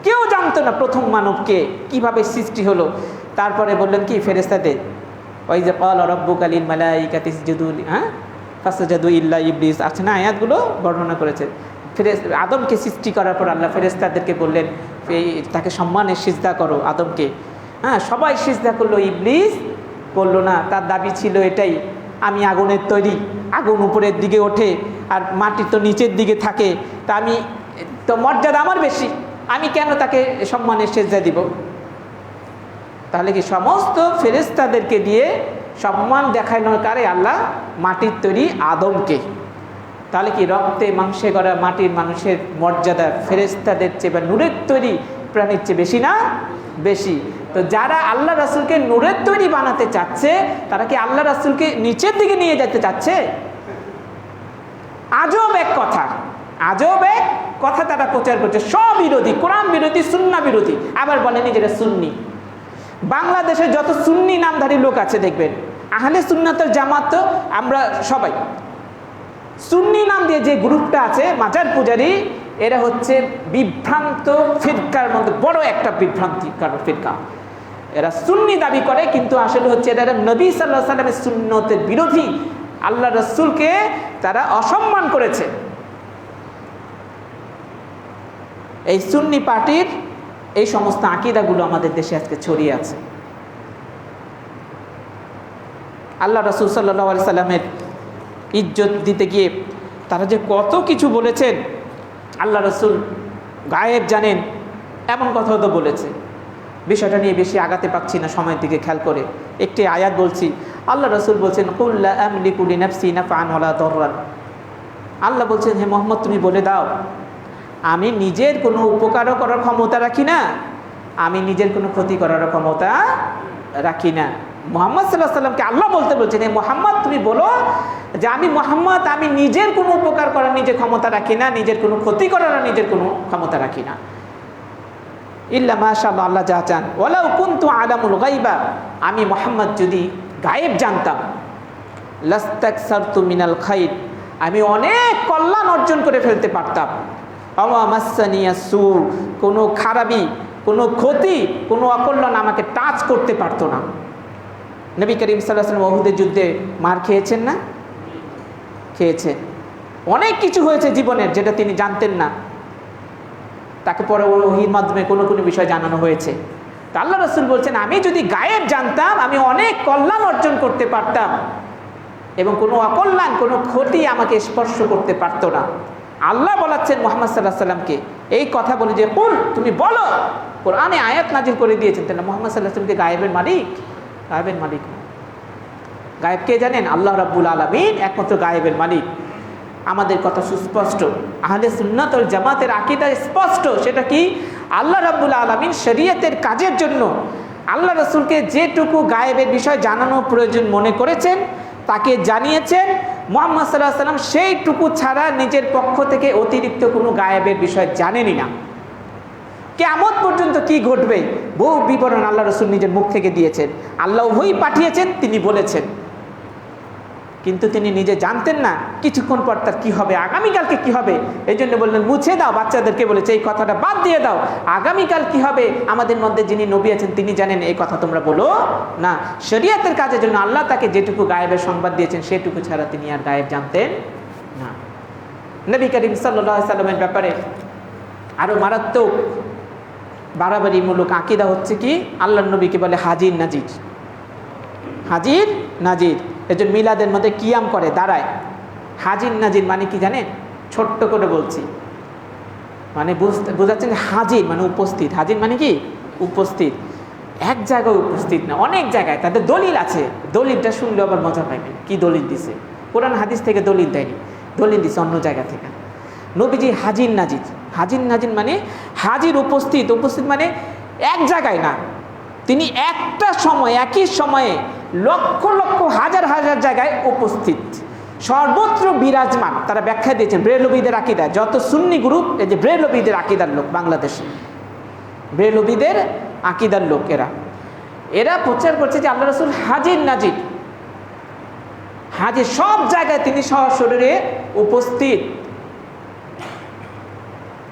কেউ জানতো না প্রথম মানবকে কিভাবে সৃষ্টি হলো। তারপরে বললেন কি ফেরেশতাদের, ওই যে ক্বালা রাব্বুকা লিল মালাইকাতি ইসজুদু ফাসাজাদু ইল্লা ইবলিস, আছে না, আয়াতগুলো বর্ণনা করেছে। আদমকে সৃষ্টি করার পর আল্লাহ ফেরেশতাদেরকে বললেন তাকে সম্মানের সিজদা করো আদমকে। সবাই সিজদা করলো, ইবলিস করলো না। তার দাবি ছিল এটাই, আমি আগুনের তৈরি, আগুন উপরের দিকে ওঠে আর মাটি তো নিচের দিকে থাকে, তা আমি তো মর্যাদা আমার বেশি, আমি কেন তাকে সম্মানের সিজদা দিব? তাহলে কি সমস্ত ফেরেশতাদেরকে দিয়ে সম্মান দেখানোর কারে আল্লাহ মাটির তৈরি আদমকে। তাহলে কি রক্তে মাংসে গড়া মাটির মানুষের মর্যাদা ফেরেশতাদের চেয়ে বা নূরের তৈরি প্রাণীর চেয়ে বেশি না? বেশি। তো যারা আল্লাহ রাসূলকে নূরের তৈরি বানাতে চাচ্ছে তারা কি আল্লাহ রাসূলকে নিচের দিকে নিয়ে যেতে চাচ্ছে? আজব এক কথা, আজব এক কথা তারা প্রচার করছে, স্ববিরোধী, কোরআন বিরোধী, সুন্নাহ বিরোধী, আবার বলে নিজেরা সুন্নি। বাংলাদেশে যত সুন্নি নামধারী লোক আছে দেখবেন, আহলে সুন্নাতের জামাত তো আমরা সবাই, সুন্নি নাম দিয়ে যে গ্রুপটা আছে মাজার পূজারী, এরা হচ্ছে বিভ্রান্ত ফিরকার মধ্যে বড় একটা বিভ্রান্তিকর ফিরকা। এরা সুন্নি দাবি করে কিন্তু আসলে হচ্ছে এরা নবী সাল্লাল্লাহু আলাইহি সাল্লামের সুন্নতের বিরোধী, আল্লাহ রাসূলকে তারা অসম্মান করেছে। এই সুন্নি পার্টির এই সমস্ত আকীদাগুলো আমাদের দেশে আজকে ছড়িয়ে আছে। আল্লাহ রাসূল সাল্লাল্লাহু আলাইহি সাল্লামের ইজ্জত দিতে গিয়ে তারা যে কত কিছু বলেছেন, আল্লাহ রাসূল গায়েব জানেন এমন কথাও তো বলেছে। বিষয়টা নিয়ে বেশি আগাতে পারছি না, সময়ের দিকে খেয়াল করে একটি আয়াত বলছি। আল্লাহ রাসূল বলছেন কুল লা আমলিকু লিনাফসি নাফআন ওয়ালা দাররান, আল্লাহ বলছেন হে মুহাম্মদ তুমি বলে দাও আমি নিজের কোনো উপকারও করার ক্ষমতা রাখি না, আমি নিজের কোনো ক্ষতি করার ক্ষমতা রাখি না। মুহাম্মদ সাল্লাল্লাহু আলাইহি সাল্লামকে আল্লাহ বলতে বলছেন, এই মুহাম্মদ তুমি বলো যে আমি মুহাম্মদ, আমি নিজের কোনো উপকার করার নিজের ক্ষমতা রাখি না, নিজের কোনো ক্ষতি করার নিজের কোনো ক্ষমতা রাখি না। ইল্লা মাশাআল্লাহ, আল্লাহ যা চান। ওয়ালাউ কুনতু আলামুল গায়বা, আমি মুহাম্মদ যদি গায়েব জানতাম, লাস্তাকসারতু মিনাল খাইর, আমি অনেক কল্যাণ অর্জন করে ফেলতে পারতাম। ওয়া মাসসানিয়াস সু, কোনো খারাপি, কোনো ক্ষতি, কোনো অকল্যাণ আমাকে টাচ করতে পারতো না। নবী করিম সাল্লাল্লাহু আলাইহি ওয়াসাল্লাম উহুদের যুদ্ধে মার খেয়েছেন না? খেয়েছেন। অনেক কিছু হয়েছে জীবনের যেটা তিনি জানতেন না, তাকে পরে ওহীর মাধ্যমে কোনো কোনো বিষয় জানানো হয়েছে। তা আল্লাহ রাসূল বলছেন, আমি যদি গায়েব জানতাম আমি অনেক কল্যাণ অর্জন করতে পারতাম এবং কোনো অকল্যাণ, কোনো ক্ষতি আমাকে স্পর্শ করতে পারতো না। আল্লাহ বলাচ্ছেন মুহাম্মদ সাল্লাল্লাহু আলাইহি ওয়াসাল্লামকে এই কথা বলে যে কুল, তুমি বলো। কোরআনে আয়াত নাজিল করে দিয়েছেন, তাহলে মুহাম্মদ সাল্লাল্লাহু আলাইহি ওয়াসাল্লামকে গায়েবের মালিক? গায়েবের মালিক না। গায়েব কে জানেন? আল্লাহ রাব্বুল আলামিন একমাত্র গায়েবের মালিক। আমাদের কথা সুস্পষ্ট, আহলে সুন্নাত ওয়াল জামাতের আকীদা স্পষ্ট। সেটা কি? আল্লাহ রাব্বুল আলামিন শরীয়তের কাজের জন্য আল্লাহ রাসূলকে যেটুকু গায়েবের বিষয় জানানো প্রয়োজন মনে করেছেন তাকে জানিয়েছেন। মুহাম্মদ সাল্লাল্লাহু আলাইহি ওয়াসাল্লাম সেইটুকু ছাড়া নিজের পক্ষ থেকে অতিরিক্ত কোনো গায়েবের বিষয় জানেনই না। কিয়ামত পর্যন্ত কি ঘটবে বহু বিবরণ আল্লাহ রাসূল নিজের মুখ থেকে দিয়েছেন। আল্লাহ ওহী পাঠিয়েছেন, তিনি বলেছেন, কিন্তু তিনি নিজে জানতেন না কিছুক্ষণ পর তার কী হবে, আগামীকালকে কি হবে। এই জন্য বললেন মুছে দাও, বাচ্চাদেরকে বলেছে এই কথাটা বাদ দিয়ে দাও, আগামীকাল কি হবে আমাদের মধ্যে যিনি নবী আছেন তিনি জানেন, এই কথা তোমরা বলো না। শরীয়তের কাজের জন্য আল্লাহ তাকে যেটুকু গায়েবের সংবাদ দিয়েছেন সেটুকু ছাড়া তিনি আর গায়েব জানতেন না। নবী করিম সাল্লাল্লাহু আলাইহি ওয়াসাল্লামের ব্যাপারে আরও মারাত্মক বাড়াবাড়িমূলক আকীদা হচ্ছে কি, আল্লাহর নবীকে বলে হাজির নাজির। হাজির নাজির, এজন্য মিলাদের মধ্যে কিয়াম করে, দাঁড়ায়। হাজির নাজির মানে কি জানেন? ছোট্ট করে বলছি, মানে বোঝাচ্ছেন হাজির মানে উপস্থিত। হাজির মানে কি? উপস্থিত। এক জায়গায় উপস্থিত না, অনেক জায়গায়। তাদের দলিল আছে, দলিলটা শুনলে আবার মজা পাইবেন। কি দলিল দিছে? কোরআন হাদিস থেকে দলিল দেয়নি, দলিল দিছে অন্য জায়গা থেকে। নবীজি হাজির নাজির। হাজির নাজির মানে হাজির উপস্থিত। উপস্থিত মানে এক জায়গায় না, তিনি একটা সময়, একই সময়ে লক্ষ লক্ষ হাজার হাজার জায়গায় উপস্থিত, সর্বত্র বিরাজমান। তারা ব্যাখ্যা দিয়েছেন ব্রেলভীদের আকীদা। যত সুন্নি গ্রুপ, এই যে ব্রেলভীদের আকীদার লোক, বাংলাদেশে ব্রেলভীদের আকীদার লোক, এরা প্রচার করছে যে আল্লাহ রাসূল হাজির নাজির। হাজির, সব জায়গায় তিনি সশরীরে উপস্থিত।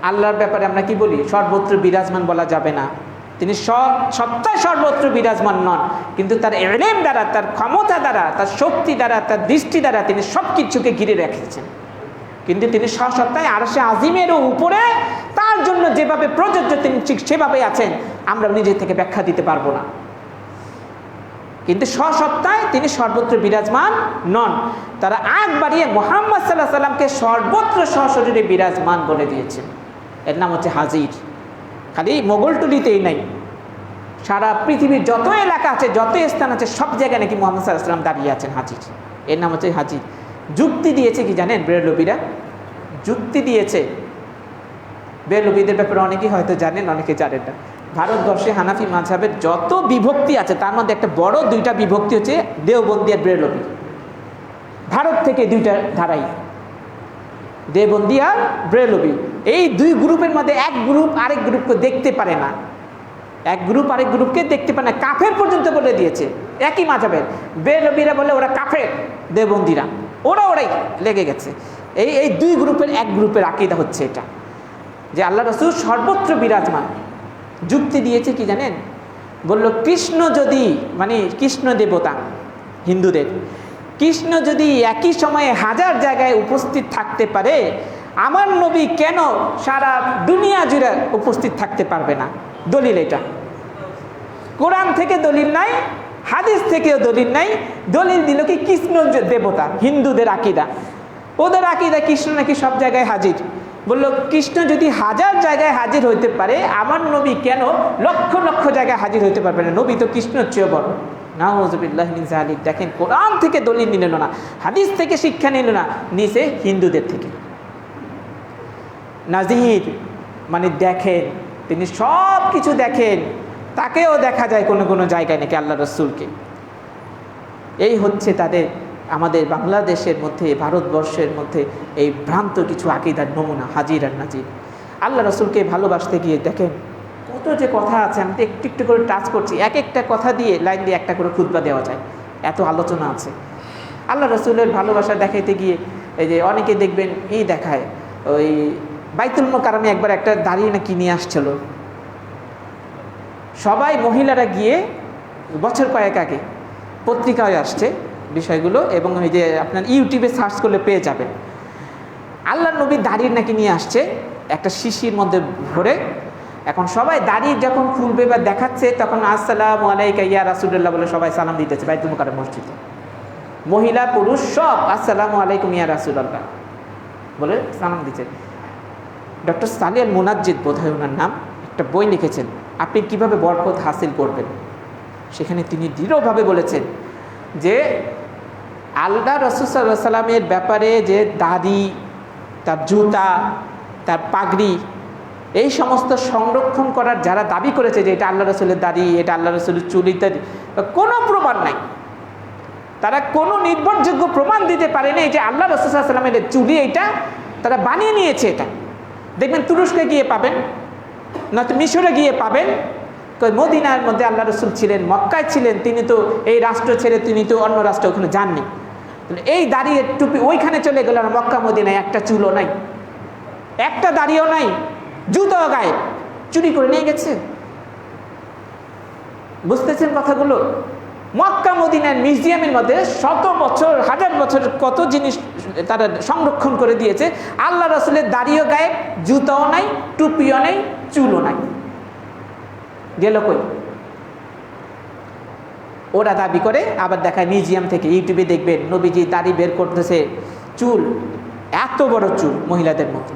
আল্লাহর ব্যাপারে আমরা কি বলি? সর্বত্র বিরাজমান বলা যাবে না, তিনি সত্তায় সর্বত্র বিরাজমান নন, কিন্তু তার ইলম দ্বারা, তার ক্ষমতা দ্বারা, তার শক্তি দ্বারা, তার দৃষ্টি দ্বারা তিনি সব কিছুকে ঘিরে রেখেছেন। কিন্তু তিনি সত্তায় আরশে আজিমেরও উপরে, তার জন্য যেভাবে প্রযোজ্য তিনি ঠিক সেভাবেই আছেন। আমরা নিজে থেকে ব্যাখ্যা দিতে পারবো না, কিন্তু সত্তায় তিনি সর্বত্র বিরাজমান নন। তারা আগ বাড়িয়ে মুহাম্মদ সাল্লাল্লাহু আলাইহি ওয়াসাল্লামকে সর্বত্র সশরীরে বিরাজমান বলে দিয়েছেন। এর নাম হচ্ছে হাজির। খালি মোগলটুলিতেই নাই, সারা পৃথিবীর যত এলাকা আছে, যত স্থান আছে, সব জায়গায় নাকি মুহাম্মদ সাল্লাল্লাহু আলাইহি ওয়াসাল্লাম দাঁড়িয়ে আছেন হাজির। এর নাম হচ্ছে হাজির। যুক্তি দিয়েছে কি জানেন? বেরলভীরা যুক্তি দিয়েছে। বেরলভীদের ব্যাপারে অনেকেই হয়তো জানেন, অনেকে জানেন না। ভারতবর্ষে হানাফি মাযহাবের যত বিভক্তি আছে তার মধ্যে একটা বড় দুইটা বিভক্তি হচ্ছে দেওবন্দি আর বেরলভী। ভারত থেকে দুইটা ধারাই, দেওবন্দি আর বেরলভী। এই দুই গ্রুপের মধ্যে এক গ্রুপ আরেক গ্রুপকে দেখতে পারে না, এক গ্রুপ আরেক গ্রুপকে দেখতে পারে না, কাফের পর্যন্ত বলে দিয়েছে। একই মাযহাবের বেরলভীরা বলে ওরা কাফের, দেওবন্দিরা ওরাই লেগে গেছে। এই দুই গ্রুপের এক গ্রুপের আকীদা হচ্ছে এটা, যে আল্লাহ রাসূল সর্বত্র বিরাজমান। যুক্তি দিয়েছে কি জানেন? বলল কৃষ্ণ যদি, মানে কৃষ্ণ দেবতা হিন্দুদের, কৃষ্ণ যদি একই সময়ে হাজার জায়গায় উপস্থিত থাকতে পারে, আমার নবী কেন সারা দুনিয়া জুড়ে উপস্থিত থাকতে পারবে না? দলিল এটা। কোরআন থেকে দলিল নাই, হাদিস থেকেও দলিল নাই। দলিল দিল কি কৃষ্ণ দেবতা, হিন্দুদের আকীদা। ওদের আকীদা কৃষ্ণ নাকি সব জায়গায় হাজির। বললো কৃষ্ণ যদি হাজার জায়গায় হাজির হইতে পারে, আমার নবী কেন লক্ষ লক্ষ জায়গায় হাজির হইতে পারবে না? নবী তো কৃষ্ণর চেয়েও বড়। নাউযুবিল্লাহি মিন যালিক। দেখেন, কোরআন থেকে দলিল নিল না, হাদিস থেকে শিক্ষা নিল না, নিছে হিন্দুদের থেকে। নাজির মানে দেখেন, তিনি সব কিছু দেখেন। তাকেও দেখা যায় কোনো কোনো জায়গায় নাকি আল্লাহ রাসূলকে। এই হচ্ছে তাদের আমাদের বাংলাদেশের মধ্যে, ভারতবর্ষের মধ্যে এই ভ্রান্ত কিছু আকীদার নমুনা, হাজির আর নাজির। আল্লাহ রসুলকে ভালোবাসতে গিয়ে দেখেন কত যে কথা আছে, আমি তো একটু একটু করে টাচ করছি, এক একটা কথা দিয়ে, লাইন দিয়ে একটা করে খুতবা দেওয়া যায়, এত আলোচনা আছে। আল্লাহ রসুলের ভালোবাসা দেখাইতে গিয়ে এই যে অনেকে দেখবেন এই দেখায়, ওই বাইতুল মোকাররমে একবার একটা দাঁড়িয়ে নাকি নিয়ে আসছিল, সবাই মহিলারা গিয়ে বছর কয়েক আগে পত্রিকায় আসছে বিষয়গুলো, এবং ওই যে আপনার ইউটিউবে সার্চ করলে পেয়ে যাবেন। আল্লাহ নবী দাঁড়িয়ে নাকি নিয়ে আসছে একটা শিশির মধ্যে ভরে। এখন সবাই দাঁড়িয়ে যখন খুলবে বা দেখাচ্ছে, তখন আসসালামু আলাইকা ইয়া রাসূলুল্লাহ বলে সবাই সালাম দিতেছে বাইতুল মোকাররম মসজিদে, মহিলা পুরুষ সব আসসালামু আলাইকুম ইয়া রাসূলুল্লাহ বলে সালাম দিচ্ছে। ডক্টর সালেহ আল মুনাজ্জিদ বোধহয় ওনার নাম, একটা বই লিখেছেন আপনি কিভাবে বরকত হাসিল করবেন। সেখানে তিনি দৃঢ়ভাবে বলেছেন যে আল্লাহ রাসূল সাল্লাল্লাহু আলাইহি সাল্লামের ব্যাপারে যে দাড়ি, তার জুতা, তার পাগড়ি, এই সমস্ত সংরক্ষণ করার যারা দাবি করেছে যে এটা আল্লাহ রসুলের দাড়ি, এটা আল্লাহ রসুলের চুল ইত্যাদি, কোনো প্রমাণ নাই, তারা কোনো নির্ভরযোগ্য প্রমাণ দিতে পারেনি যে আল্লাহ রসুল সাল্লাল্লাহু আলাইহি সাল্লামের চুলি এইটা তারা বানিয়ে নিয়েছে। এটা দেখবেন তুরস্কে গিয়ে পাবেন, নয়তো মিশরে গিয়ে পাবেন। মদিনার মধ্যে আল্লাহ রসুল ছিলেন, মক্কায় ছিলেন, তিনি তো এই রাষ্ট্র ছেড়ে তিনি তো অন্য রাষ্ট্রে ওখানে যাননি। এই দাঁড়িয়ে টুপি ওইখানে চলে গেল, মক্কা মদিনায় একটা চুলও নাই, একটা দাড়িও নাই, জুতো গায়ে চুরি করে নিয়ে গেছে। বুঝতেছেন কথাগুলো? মক্কা মদিনার মিউজিয়ামের মধ্যে শত বছর, হাজার বছর কত জিনিস তারা সংরক্ষণ করে দিয়েছে। আল্লাহ রসুলের দাড়িও গায়ে, জুতাও নাই, টুপিও নেই, চুলও নাই, গেল কই? ওরা দাবি করে আবার দেখায় মিউজিয়াম থেকে, ইউটিউবে দেখবেন নবীজি দাড়ি বের করতেছে, চুল এত বড় চুল মহিলাদের মতো।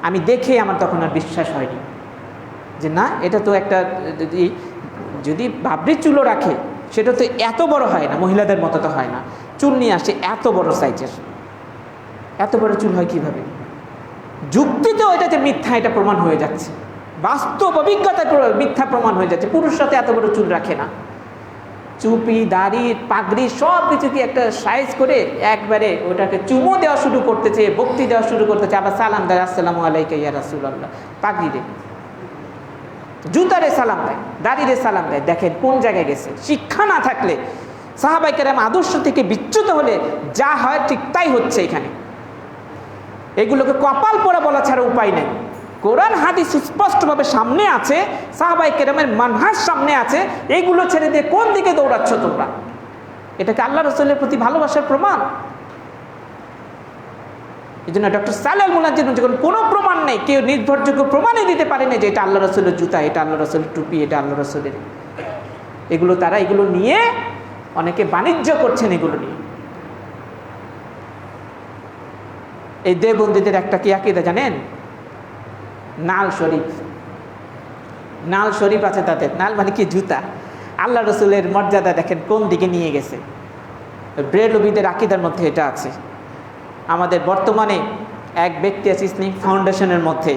আমি দেখে আমার তখন আর বিশ্বাস হয়নি যে না, এটা তো একটা যদি বাবরির চুলও রাখে সেটা তো এত বড় হয় না, মহিলাদের মতো তো হয় না। চুল নিয়ে আসে এত বড় সাইজের, এত বড় চুল হয় কিভাবে? যুক্তিতেও এটাতে মিথ্যা, এটা প্রমাণ হয়ে যাচ্ছে, বাস্তব অভিজ্ঞতায় মিথ্যা প্রমাণ হয়ে যাচ্ছে। পুরুষরা তো এত বড় চুল রাখে না। চুপি, দাড়ি, পাগড়ি সব কিছুকে একটা সাইজ করে একবারে ওটাকে চুমো দেওয়া শুরু করতেছে, ভক্তি দেওয়া শুরু করতেছে, আবার সালাম দেয় আসসালামু আলাইকা ইয়া রাসূলুল্লাহ। পাগড়িরে, জুতারে সালাম দেয়, দাড়িরে সালাম দেয়। দেখেন কোন জায়গায় গেছে। শিক্ষা না থাকলে, সাহাবায়ে কেরাম আদর্শ থেকে বিচ্যুত হলে যা হয় ঠিক তাই হচ্ছে এখানে। এগুলোকে কপাল পোড়া বলা ছাড়া উপায় নেই। কোরআন হাদিস সুস্পষ্টভাবে সামনে আছে, সাহাবায়ে কেরামের মানহাজ সামনে আছে, এইগুলো ছেড়ে দিয়ে কোন দিকে দৌড়াচ্ছ তোমরা? এটাকে আল্লাহ রসুলের প্রতি ভালোবাসার প্রমাণ। এই জন্য ডক্টর সালেহ আল মুনাজ্জিদ যখন কোনো প্রমাণ নেই, কেউ নির্ভরযোগ্য প্রমাণই দিতে পারেনি যে এটা আল্লাহ রসুলের জুতা, এটা আল্লাহ রসুলের টুপি, এটা আল্লাহ রসুলের, এগুলো তারা এগুলো নিয়ে অনেকে বাণিজ্য করছেন। এগুলো নিয়ে এই দেওবন্দীদের একটা কি আকীদা জানেন? নাল শরীফ, নাল শরীফ আছে তাদের। নাল মানে কি? জুতা। আল্লাহ রসুলের মর্যাদা দেখেন কোন দিকে নিয়ে গেছে। ব্রেলভিদের আকীদার মধ্যে এটা আছে। আমাদের বর্তমানে এক ব্যক্তি আছে ইসলামিক ফাউন্ডেশনের মধ্যে,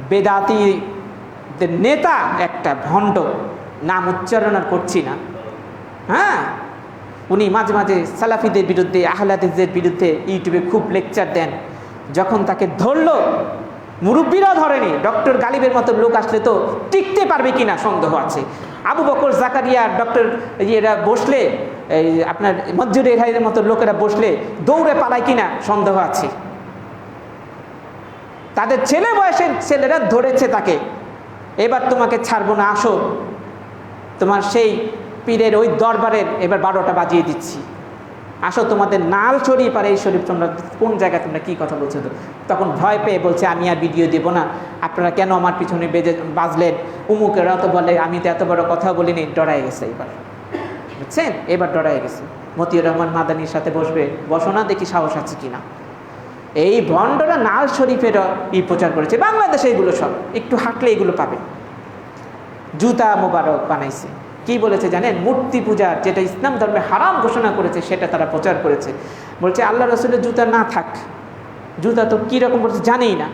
বেদাতীদের নেতা একটা ভণ্ড, নাম উচ্চারণ আর করছি না, হ্যাঁ, উনি মাঝে মাঝে সালাফিদের বিরুদ্ধে, আহলে হাদিসদের বিরুদ্ধে ইউটিউবে খুব লেকচার দেন। যখন তাকে ধরলো, মুরব্বীরাও ধরেনি, ডক্টর গালিবের মতো লোক আসলে তো টিকতে পারবে কিনা সন্দেহ আছে। আবু বকর, জাকারিয়া, ডক্টর এরা বসলে, এই আপনার মসজিদ এর মতো লোকেরা বসলে দৌড়ে পালায় কিনা সন্দেহ আছে। তাদের ছেলে বয়সের ছেলেরা ধরেছে তাকে, এবার তোমাকে ছাড়বো না, আসো তোমার সেই পীরের ওই দরবারের এবার 12টা বাজিয়ে দিচ্ছি, আসো তোমাদের নাল শরীফ আর এই শরীফ তোমরা কোন জায়গায়, তোমরা কী কথা বলছো? তো তখন ভয় পেয়ে বলছে আমি আর ভিডিও দেব না, আপনারা কেন আমার পিছনে বাজলেন? উমুকেরা তো বলে আমি তো এত বড় কথা বলিনি। ডরাই গেছে এবার, বুঝছেন? এবার ডরাই গেছে। মতিউর রহমান মাদানির সাথে বসবে, বসো না, দেখি সাহস আছে কিনা। এই ভণ্ডরা নাল শরীফের প্রচার করেছে বাংলাদেশে। এগুলো সব একটু হাঁটলে এগুলো পাবে। জুতা মোবারক বানাইছে। কি বলেছে জানেন? মূর্তি পূজা, যেটা ইসলাম ধর্মে হারাম ঘোষণা করেছে, সেটা তারা প্রচার করেছে। বলছে আল্লাহ রসুলের জুতা না থাক, জুতা তো কীরকম বলছে জানেই না,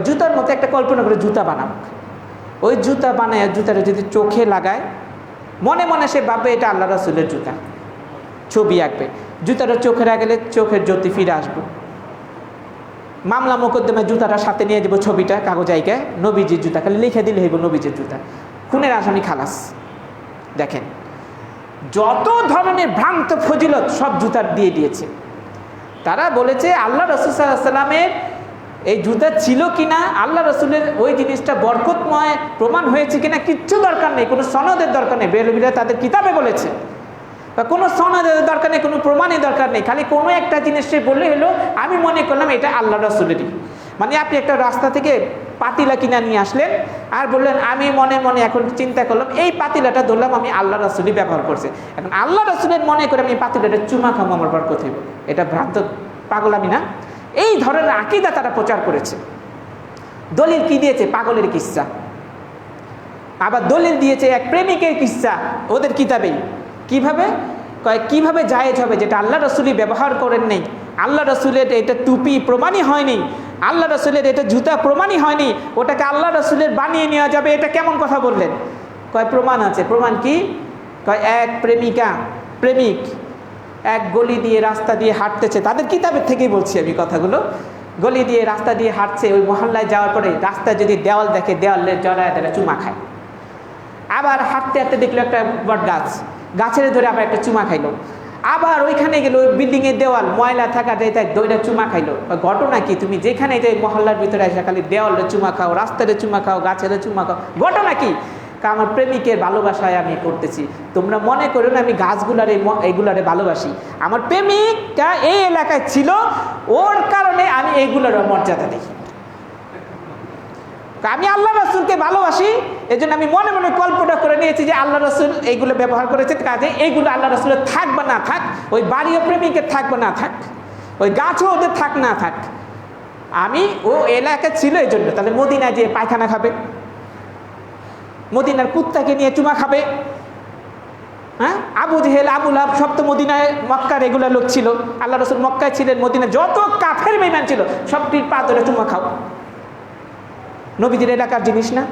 জুতার মতো একটা কল্পনা করে জুতা বানাক। ওই জুতা বানায়, জুতাটা যদি চোখে লাগায়, মনে মনে সে ভাববে এটা আল্লাহ রসুলের জুতা। ছবি আঁকবে, জুতাটা চোখে রাখলে চোখের জ্যোতি ফিরে আসবে। মামলা মোকদ্দমা জুতাটা সাথে নিয়ে যাবো, ছবিটা কাগজ আইকায় নবীজির জুতা, খালি লিখে দিলে হইব নবীজির জুতা, খুনের আসামি খালাস। দেখেন যত ধরনের ভ্রান্ত ফজিলত সব জুতার দিয়ে দিয়েছে। তারা বলেছে আল্লাহ রাসূল সাল্লাল্লাহু আলাইহি ওয়াসাল্লামের এই জুতা ছিল কিনা, আল্লাহ রাসূলের ওই জিনিসটা বরকতময় প্রমাণ হয়েছে কিনা কিচ্ছু দরকার নেই, কোনো সনদের দরকার নেই। বেরলভীরা তাদের কিতাবে বলেছে, বা কোনো সনদের দরকার নেই, কোনো প্রমাণের দরকার নেই, খালি কোনো একটা জিনিস সে বললে হলো আমি মনে করলাম এটা আল্লাহ রাসূলেরই। মানে আপনি একটা রাস্তা থেকে পাতিলা কিনা নিয়ে আসলেন আর বললেন আমি মনে মনে এখন চিন্তা করলাম এই পাতিলাটা ধরলাম আমি আল্লাহ রাসূলই ব্যবহার করছে, এখন আল্লাহ রাসূলের মনে করে আমি পাতিলাটা চুমা খাবো, আমার বরকত হইব, এটা ভ্রান্ত পাগলামি না? এই ধরনের আকীদা তারা প্রচার করেছে। দলিল কি দিয়েছে? পাগলের কিচ্ছা। আবার দলিল দিয়েছে এক প্রেমিকের কিচ্ছা ওদের কিতাবেই। কিভাবে কিভাবে জায়েজ হবে যেটা আল্লাহ রাসূলই ব্যবহার করেন নাই, আল্লাহ রাসূলের এটা টুপি প্রমাণই হয়নি, আল্লাহ রাসূলের এটা জুতা প্রমাণই হয়নি, ওটাকে আল্লাহ রাসূলের বানিয়ে নেওয়া যাবে, এটা কেমন কথা বললেন? প্রমাণ আছে। প্রমাণ কি? এক প্রেমিক এক গলি দিয়ে রাস্তা দিয়ে হাঁটতেছে, তাদের কিতাবের থেকেই বলছি আমি কথাগুলো। গলি দিয়ে রাস্তা দিয়ে হাঁটছে, ওই মহল্লায় যাওয়ার পরে রাস্তায় যদি দেওয়াল দেখে দেওয়ালে জড়ায় তারা চুমা খায়। আবার হাঁটতে হাঁটতে দেখলো একটা বট গাছের ধরে আবার একটা চুমা খাইলো। আবার ওইখানে গেল, ওই বিল্ডিংয়ের দেওয়াল ময়লা থাকা যায় তাই দইটা চুমা খাইলো। ঘটনা কি? তুমি যেখানে যাই মহল্লার ভিতরে এসে খালি দেওয়ালে চুমা খাও, রাস্তাতে চুমা খাও, গাছের চুমা খাও, ঘটনা কি? আমার প্রেমিকের ভালোবাসায় আমি করতেছি। তোমরা মনে করো না আমি গাছগুলারে এইগুলারে ভালোবাসি, আমার প্রেমিকটা এই এলাকায় ছিল, ওর কারণে আমি এইগুলোর মর্যাদা দিই। আমি আল্লাহ রাসূলকে ভালোবাসি, এই জন্য আমি মনে মনে কল্পনা করে নিয়েছি যে আল্লাহ রাসূল এইগুলো ব্যবহার করেছে, কাজে এইগুলো আল্লাহ রাসূলের থাক বা না থাক, ওই বাড়িও প্রেমিকের থাক বা না থাক, ওই গাছও ওদের থাক না থাক, আমি ও এলাকায় ছিল এই জন্য। তাহলে মদিনায় যেয়ে পায়খানা খাবে, মদিনার কুত্তাকে নিয়ে চুমা খাবে, হ্যাঁ? আবু জেহেল আবু লাহাব সব তো মদিনায় মক্কার রেগুলার লোক ছিল, আল্লাহ রাসূল মক্কায় ছিলেন, মদিনায় যত কাফের বেঈমান ছিল সবটির পা ধরে চুমা খাও। নবীদের এলাকার জিনিস না?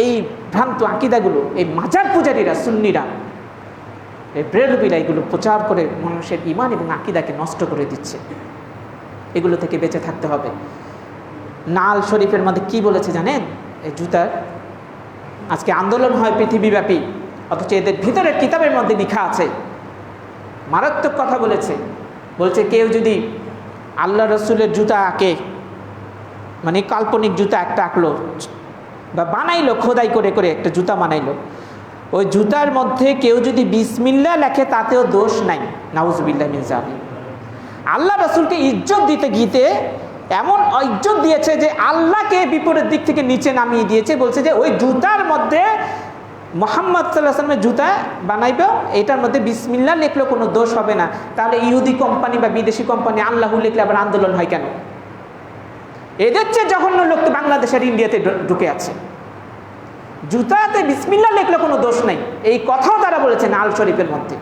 এই ভ্রান্ত আকীদাগুলো এই মাজার পূজারীরা, সুন্নিরা, এই বেরলভীরা এগুলো প্রচার করে মানুষের ঈমান এবং আকীদাকে নষ্ট করে দিচ্ছে। এগুলো থেকে বেঁচে থাকতে হবে। নাল শরীফের মধ্যে কি বলেছে জানেন? এই জুতার আজকে আন্দোলন হয় পৃথিবীব্যাপী, অথচ এদের ভিতরের কিতাবের মধ্যে লেখা আছে, মারাত্মক কথা বলছে কেউ যদি আল্লাহ রসুলের জুতা আঁকে, মানে কাল্পনিক জুতা একটা আঁকলো বা বানাইলো, খোদাই করে করে একটা জুতা বানাইলো, ওই জুতার মধ্যে কেউ যদি বিসমিল্লাহ লেখে তাতেও দোষ নাই, নাউজুবিল্লাহ মিন যালিক। আল্লাহ রসুলকে ইজ্জত দিতে গিয়ে এমন ইজ্জত দিয়েছে যে আল্লাহকে বিপরীত দিক থেকে নিচে নামিয়ে দিয়েছে। বলছে যে ওই জুতার মধ্যে মুহাম্মদ সাল্লাল্লাহু আলাইহি ওয়াসাল্লামের জুতা বানাইবে, এটার মধ্যে বিসমিল্লাহ লিখলে কোনো দোষ হবে না। তাহলে ইহুদি কোম্পানি বা বিদেশি কোম্পানি আল্লাহু লিখলে আবার আন্দোলন হয় কেন? এদের চেয়ে জঘন্য লোক তো বাংলাদেশের ইন্ডিয়াতে ঢুকে আছে। জুতাতে বিসমিল্লাহ লিখলে কোনো দোষ নাই, এই কথাও তারা বলেছেন আল শরীফের মধ্যে।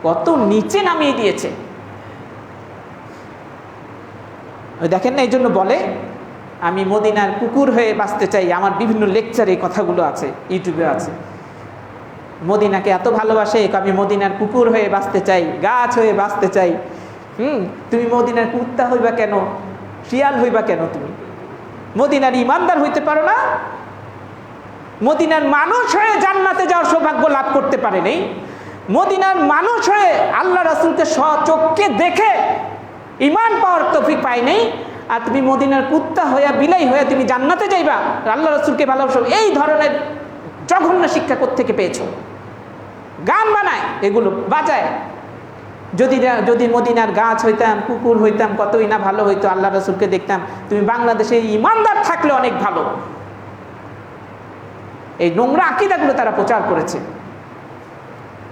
কত নিচে নামিয়ে দিয়েছে দেখেন না। এই জন্য বলে আমি মদিনার কুকুর হয়ে বাঁচতে চাই। আমার বিভিন্ন লেকচারে এই কথাগুলো আছে, ইউটিউবে আছে। মদিনাকে এত ভালোবাসে, আমি মদিনার কুকুর হয়ে বাঁচতে চাই, গাছ হয়ে বাঁচতে চাই। তুমি মদিনার কুত্তা হইবা কেন, শিয়াল হইবা কেন? তুমি মদিনার ইমানদার হইতে পারো না? মদিনার মানুষ হয়ে জান্নাতে যাওয়ার সৌভাগ্য লাভ করতে পারে নাই? মদিনার মানুষ হয়ে আল্লাহ রাসূলকে স্বচক্ষে দেখে ইমান পাওয়ার তৌফিক পাই নাই, আর তুমি মদিনার কুত্তা হইয়া বিলাই হইয়া তুমি জান্নাতে যাইবা, আল্লাহ রাসূলকে ভালোবাসো? এই ধরনের জঘন্য শিক্ষা কোত্থেকে পেয়েছো? গান বানায়, এগুলো বাজায়। যদি মদিনার গাছ হইতাম, কুকুর হইতাম, কতই না ভালো হইতো, আল্লাহ রাসূলকে দেখতাম। তুমি বাংলাদেশে ইমানদার থাকলে অনেক ভালো। এই নোংরা আকীদাগুলো তারা প্রচার করেছে।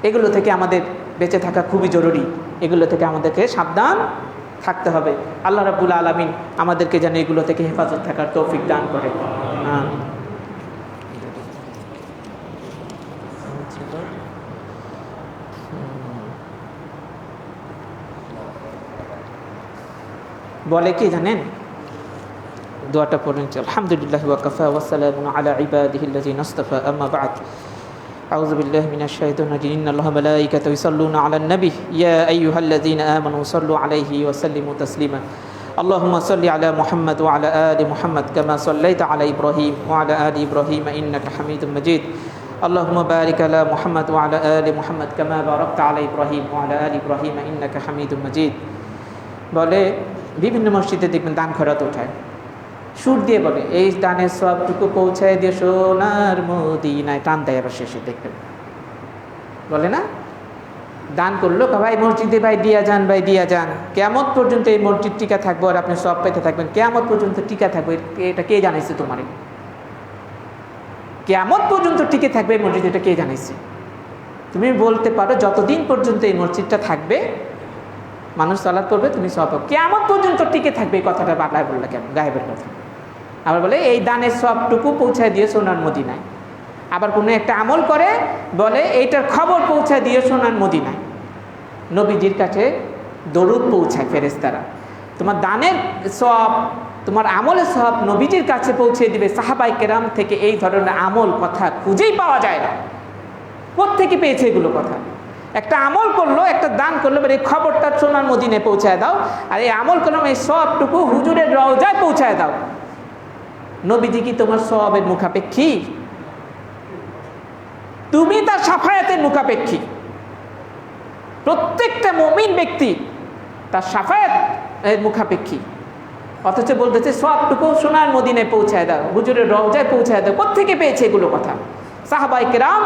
এগুলো থেকে আমাদের বেঁচে থাকা খুবই জরুরি। এগুলো থেকে আমাদেরকে সাবধান থাকতে হবে। আল্লাহ রাব্বুল আলামিন আমাদেরকে যেন এগুলো থেকে হেফাজত থাকার তৌফিক দান করে। বলে কি জানেন? দোয়াটা পড়েন, আলহামদুলিল্লাহি ওয়া কাফা ওয়া সালামুন আলা ইবাদিহিল্লাযিনা ইসতাফা, আম্মা বা'দ। أعوذ بالله من الشيطان الرجيم إن الله وملائكته يصلون على النبي يا أيها الذين آمنوا صلوا عليه وسلموا تسليما اللهم صل على محمد وعلى آل محمد كما صليت على إبراهيم وعلى آل إبراهيم إنك حميد مجيد اللهم بارك على محمد وعلى آل محمد كما باركت على إبراهيم وعلى آل إبراهيم إنك حميد مجيد বলে বিভিন্ন মসজিদে দেখবেন দান খয়রাত ওঠায় সুর দিয়ে বলে এই দানের সবটুকু পৌঁছায় দিয়ে সোনার মদিনায় টান দেয় আবার শেষে দেখবেন বলে না দান করলো ভাই মসজিদে ভাই দিয়া যান ভাই দিয়া যান কিয়ামত পর্যন্ত এই মসজিদ টিকা থাকবো আর আপনি সব পেতে থাকবেন কিয়ামত পর্যন্ত টিকা থাকবে এটা কে জানাইছে তোমারে কিয়ামত পর্যন্ত টিকে থাকবে এই মসজিদ এটা কে জানাইছে তুমি বলতে পারো যতদিন পর্যন্ত এই মসজিদটা থাকবে মানুষ সালাত করবে তুমি সব কিয়ামত পর্যন্ত টিকে থাকবে এই কথাটা বাংলায় বললে কেন গায়েবের কথা আবার বলে এই দানের সবটুকু পৌঁছায় দিয়ে সোনার মদিনায় আবার কোনো একটা আমল করে বলে এইটার খবর পৌঁছায় দিয়ে সোনার মদিনায় নবীজির কাছে দরুদ পৌঁছায় ফেরেশতারা তোমার দানের সব তোমার আমলের সব নবীজির কাছে পৌঁছে দিবে সাহাবায়ে কেরাম থেকে এই ধরনের আমল কথা খুঁজেই পাওয়া যায় না কোত্থেকে পেয়েছে এগুলো কথা একটা আমল করলো একটা দান করলো এই খবরটা সোনার মদিনায় পৌঁছায় দাও আর এই আমল করলাম এই সবটুকু হুজুরের রওজায় পৌঁছায় দাও নবীজি কি তোমার সওয়াবের মুখাপেক্ষী তুমি তার শাফায়াতের মুখাপেক্ষী প্রত্যেকটা মুমিন ব্যক্তি তার শাফায়াতের মুখাপেক্ষী অথচ বলতেছে সবটুকু সোনার মদিনায় পৌঁছায় দাও হুজুরের রওজায় পৌঁছায় দাও কোত্থেকে পেয়েছে এগুলো কথা সাহাবায়ে কেরাম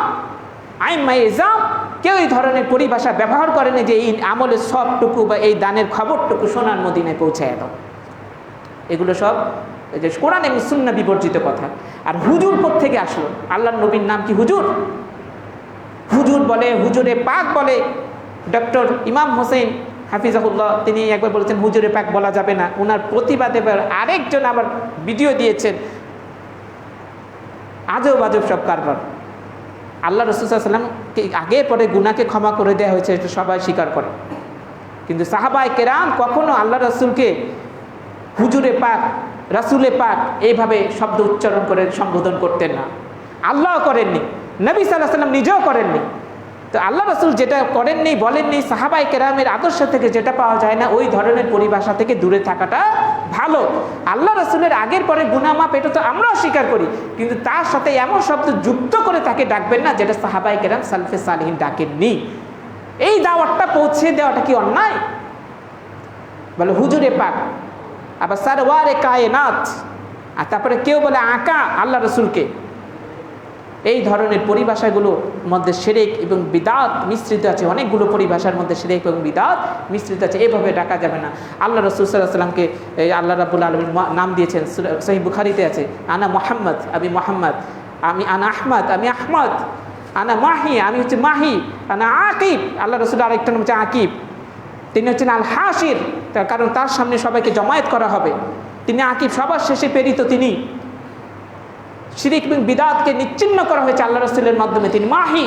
আইম্মায়ে ইজম কেউ এই ধরনের পরিভাষা ব্যবহার করেনি যে এই আমলের সবটুকু বা এই দানের খবরটুকু সোনার মদিনায় পৌঁছায় দাও এগুলো সব যে কোরআন এবং সুন্নাহ বিবর্জিত কথা আর হুজুর কোত্থেকে আসলো আল্লাহর নবীর নাম কি হুজুর হুজুর বলে হুজুরে পাক বলে ডক্টর ইমাম হোসেন হাফিজাহুল্লাহ তিনি একবার বলেছেন হুজুরে পাক বলা যাবে না ওনার প্রতিবাদে আরেকজন আবার ভিডিও দিয়েছেন আজব আজব সব কারবার আল্লাহ রাসূল সাল্লাল্লাহু আলাইহি ওয়াসাল্লামকে আগে পরে গুনাহকে ক্ষমা করে দেওয়া হয়েছে এটা সবাই স্বীকার করে কিন্তু সাহাবায়ে কেরাম কখনো আল্লাহ রাসূলকে হুজুরে পাক রাসূলে পাক এইভাবে শব্দ উচ্চারণ করে সম্বোধন করতেন না আল্লাহ করেননি নবী সাল্লাল্লাহু আলাইহি ওয়াসাল্লাম নিজেও করেননি তো আল্লাহ রাসূল যেটা করেননি বলেননি সাহাবায়ে কেরামের আদর্শ থেকে যেটা পাওয়া যায় না ওই ধরনের পরিভাষা থেকে দূরে থাকাটা ভালো আল্লাহ রাসূলের আগের পরে গুনাহ মাপ এটা তো আমরাও স্বীকার করি কিন্তু তার সাথে এমন শব্দ যুক্ত করে তাকে ডাকবেন না যেটা সাহাবায়ে কেরাম সালফে সালেহিন ডাকেননি এই দাওয়াতটা পৌঁছে দেওয়াটা কি অন্যায় বলে হুজুরে পাক আবার সারওয়ারে কায়নাত আর তারপরে কেউ বলে আকা আল্লাহ রাসূলকে এই ধরনের পরিভাষাগুলোর মধ্যে শিরক এবং বিদআত মিশ্রিত আছে অনেকগুলো পরিভাষার মধ্যে শিরক এবং বিদআত মিশ্রিত আছে এভাবে ডাকা যাবে না আল্লাহ রাসূল সাল্লাল্লাহু আলাইহি ওয়াসাল্লামকে আল্লাহ রাব্বুল আলামিন নাম দিয়েছেন সহিহ বুখারীতে আছে আনা মুহাম্মদ আমি মুহাম্মদ আমি আনা আহমদ আমি আহমদ আনা মাহি আমি হচ্ছে মাহি আনা আকিব আল্লাহ রাসূল আরেকটা নাম হচ্ছে আকিব তিনি হচ্ছেন আল হাসির তার কারণ তার সামনে সবাইকে জমায়েত করা হবে তিনি আকিব সবার শেষে প্রেরিত তিনি শিরক এবং বিদআতকে নিচ্ছিন্ন করা হয়েছে আল্লাহ রাসূলের মাধ্যমে তিনি মাহি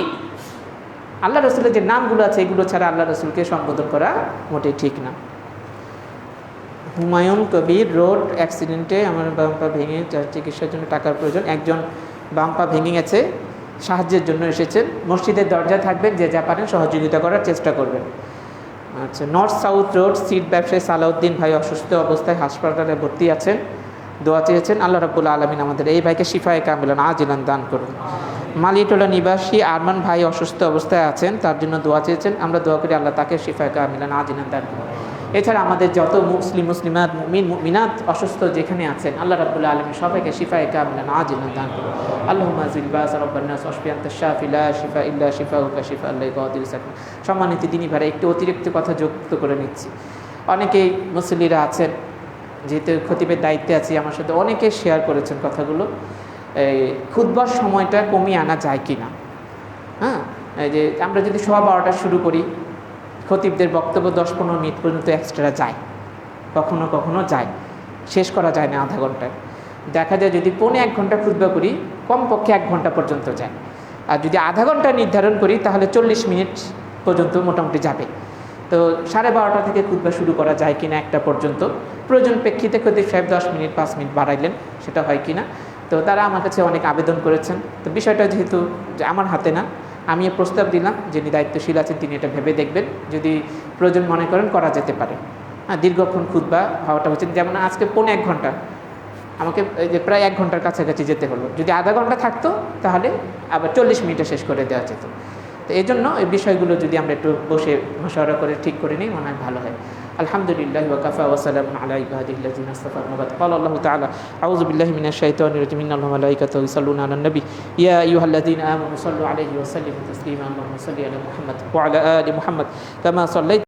আল্লাহ রাসূলের যে নামগুলো আছে এগুলো ছাড়া আল্লাহ রাসূলকে সম্বোধন করা মোটেই ঠিক না হুমায়ুন কবির রোড অ্যাক্সিডেন্টে আমার বাম পা ভেঙে চিকিৎসার জন্য টাকার প্রয়োজন একজন বাম পা ভেঙে গেছে সাহায্যের জন্য এসেছেন মসজিদের দরজায় থাকবেন যে যা পারেন সহযোগিতা করার চেষ্টা করবেন আচ্ছা নর্থ সাউথ রোড সিট ব্যবসায়ী সালাউদ্দিন ভাই অসুস্থ অবস্থায় হাসপাতালে ভর্তি আছেন দোয়া চেয়েছেন আল্লাহ রাব্বুল আলামিন আমাদের এই ভাইকে শিফায়ে কামিলান আজিলান দান করুন মালিটোলা নিবাসী আরমান ভাই অসুস্থ অবস্থায় আছেন তার জন্য দোয়া চেয়েছেন আমরা দোয়া করি আল্লাহ তাকে শিফায়ে কামিলান আজিলান দান করুন এছাড়া আমাদের যত মুসলিমাত মুমিন মুমিনাত অসুস্থ যেখানে আছেন আল্লাহ রাব্বুল আলামিন সবাইকে শিফায়ে কামিলান আজিলান দান করুন আল্লাহুম্মা জিল বাস রাব্বান নাস ওয়াশফি আনতা শাফি লা শিফা ইল্লা শিফাউকা শিফা আল্লাহ গাদির সাকিন সম্মানিত দিনী ভাই একটু অতিরিক্ত কথা যুক্ত করে নিচ্ছি অনেকেই মুসল্লিরা আছেন যেহেতু খতিবের দায়িত্বে আছি আমার সাথে অনেকে শেয়ার করেছেন কথাগুলো এই খুতবার সময়টা কমিয়ে আনা যায় কি না হ্যাঁ এই যে আমরা যদি 12:15 শুরু করি খতিবদের বক্তব্য 10-15 মিনিট পর্যন্ত এক্সট্রা যায় কখনো কখনো যায় শেষ করা যায় না আধা ঘন্টায় দেখা যায় যদি 1.5 ঘন্টা খুতবা করি কমপক্ষে 1 ঘন্টা পর্যন্ত যায় আর যদি আধা ঘন্টা নির্ধারণ করি তাহলে 40 মিনিট পর্যন্ত মোটামুটি যাবে তো 12:30 থেকে খুতবা শুরু করা যায় কিনা 1টা পর্যন্ত প্রয়োজন প্রেক্ষিতে খতিব সাহেব 10 মিনিট 5 মিনিট বাড়াইলেন সেটা হয় কিনা তো তারা আমার কাছে অনেক আবেদন করেছেন তো বিষয়টা যেহেতু যে আমার হাতে না আমি প্রস্তাব দিলাম, যিনি দায়িত্বশীল আছেন তিনি এটা ভেবে দেখবেন, যদি প্রয়োজন মনে করেন করা যেতে পারে। হ্যাঁ, দীর্ঘক্ষণ খুতবা হওয়াটা হচ্ছে, যেমন আজকে 1.5 ঘন্টা, আমাকে যে প্রায় 1 ঘন্টার কাছাকাছি যেতে হলো, যদি আধা ঘন্টা থাকতো তাহলে আবার 40 মিনিটে শেষ করে দেওয়া যেত। তো এই জন্য এই বিষয়গুলো যদি আমরা একটু বসে মশওয়ারা করে ঠিক করে নিই, মনে হয় ভালো হয়। আলহামদুলিল্লাহ ওয়া কাফা ওয়া সালামুন আলা ইবাদিল্লাযিনা ইসতাফা আম্মা বাদ। ক্বালা আল্লাহু তাআলা আউযু বিল্লাহি মিনাশ শাইতানির রাজিম ইন্নাল্লাহা ওয়া মালাইকাতাহু ইউসাল্লুনা আলান নবী ইয়া আইয়ুহাল্লাযিনা আমানু সাল্লু আলাইহি ওয়া সাল্লিমু তাসলিমা আল্লাহুম্মা সাল্লি আলা মুহাম্মাদ ওয়া আলা আলি মুহাম্মাদ কামা সাল্লাইতা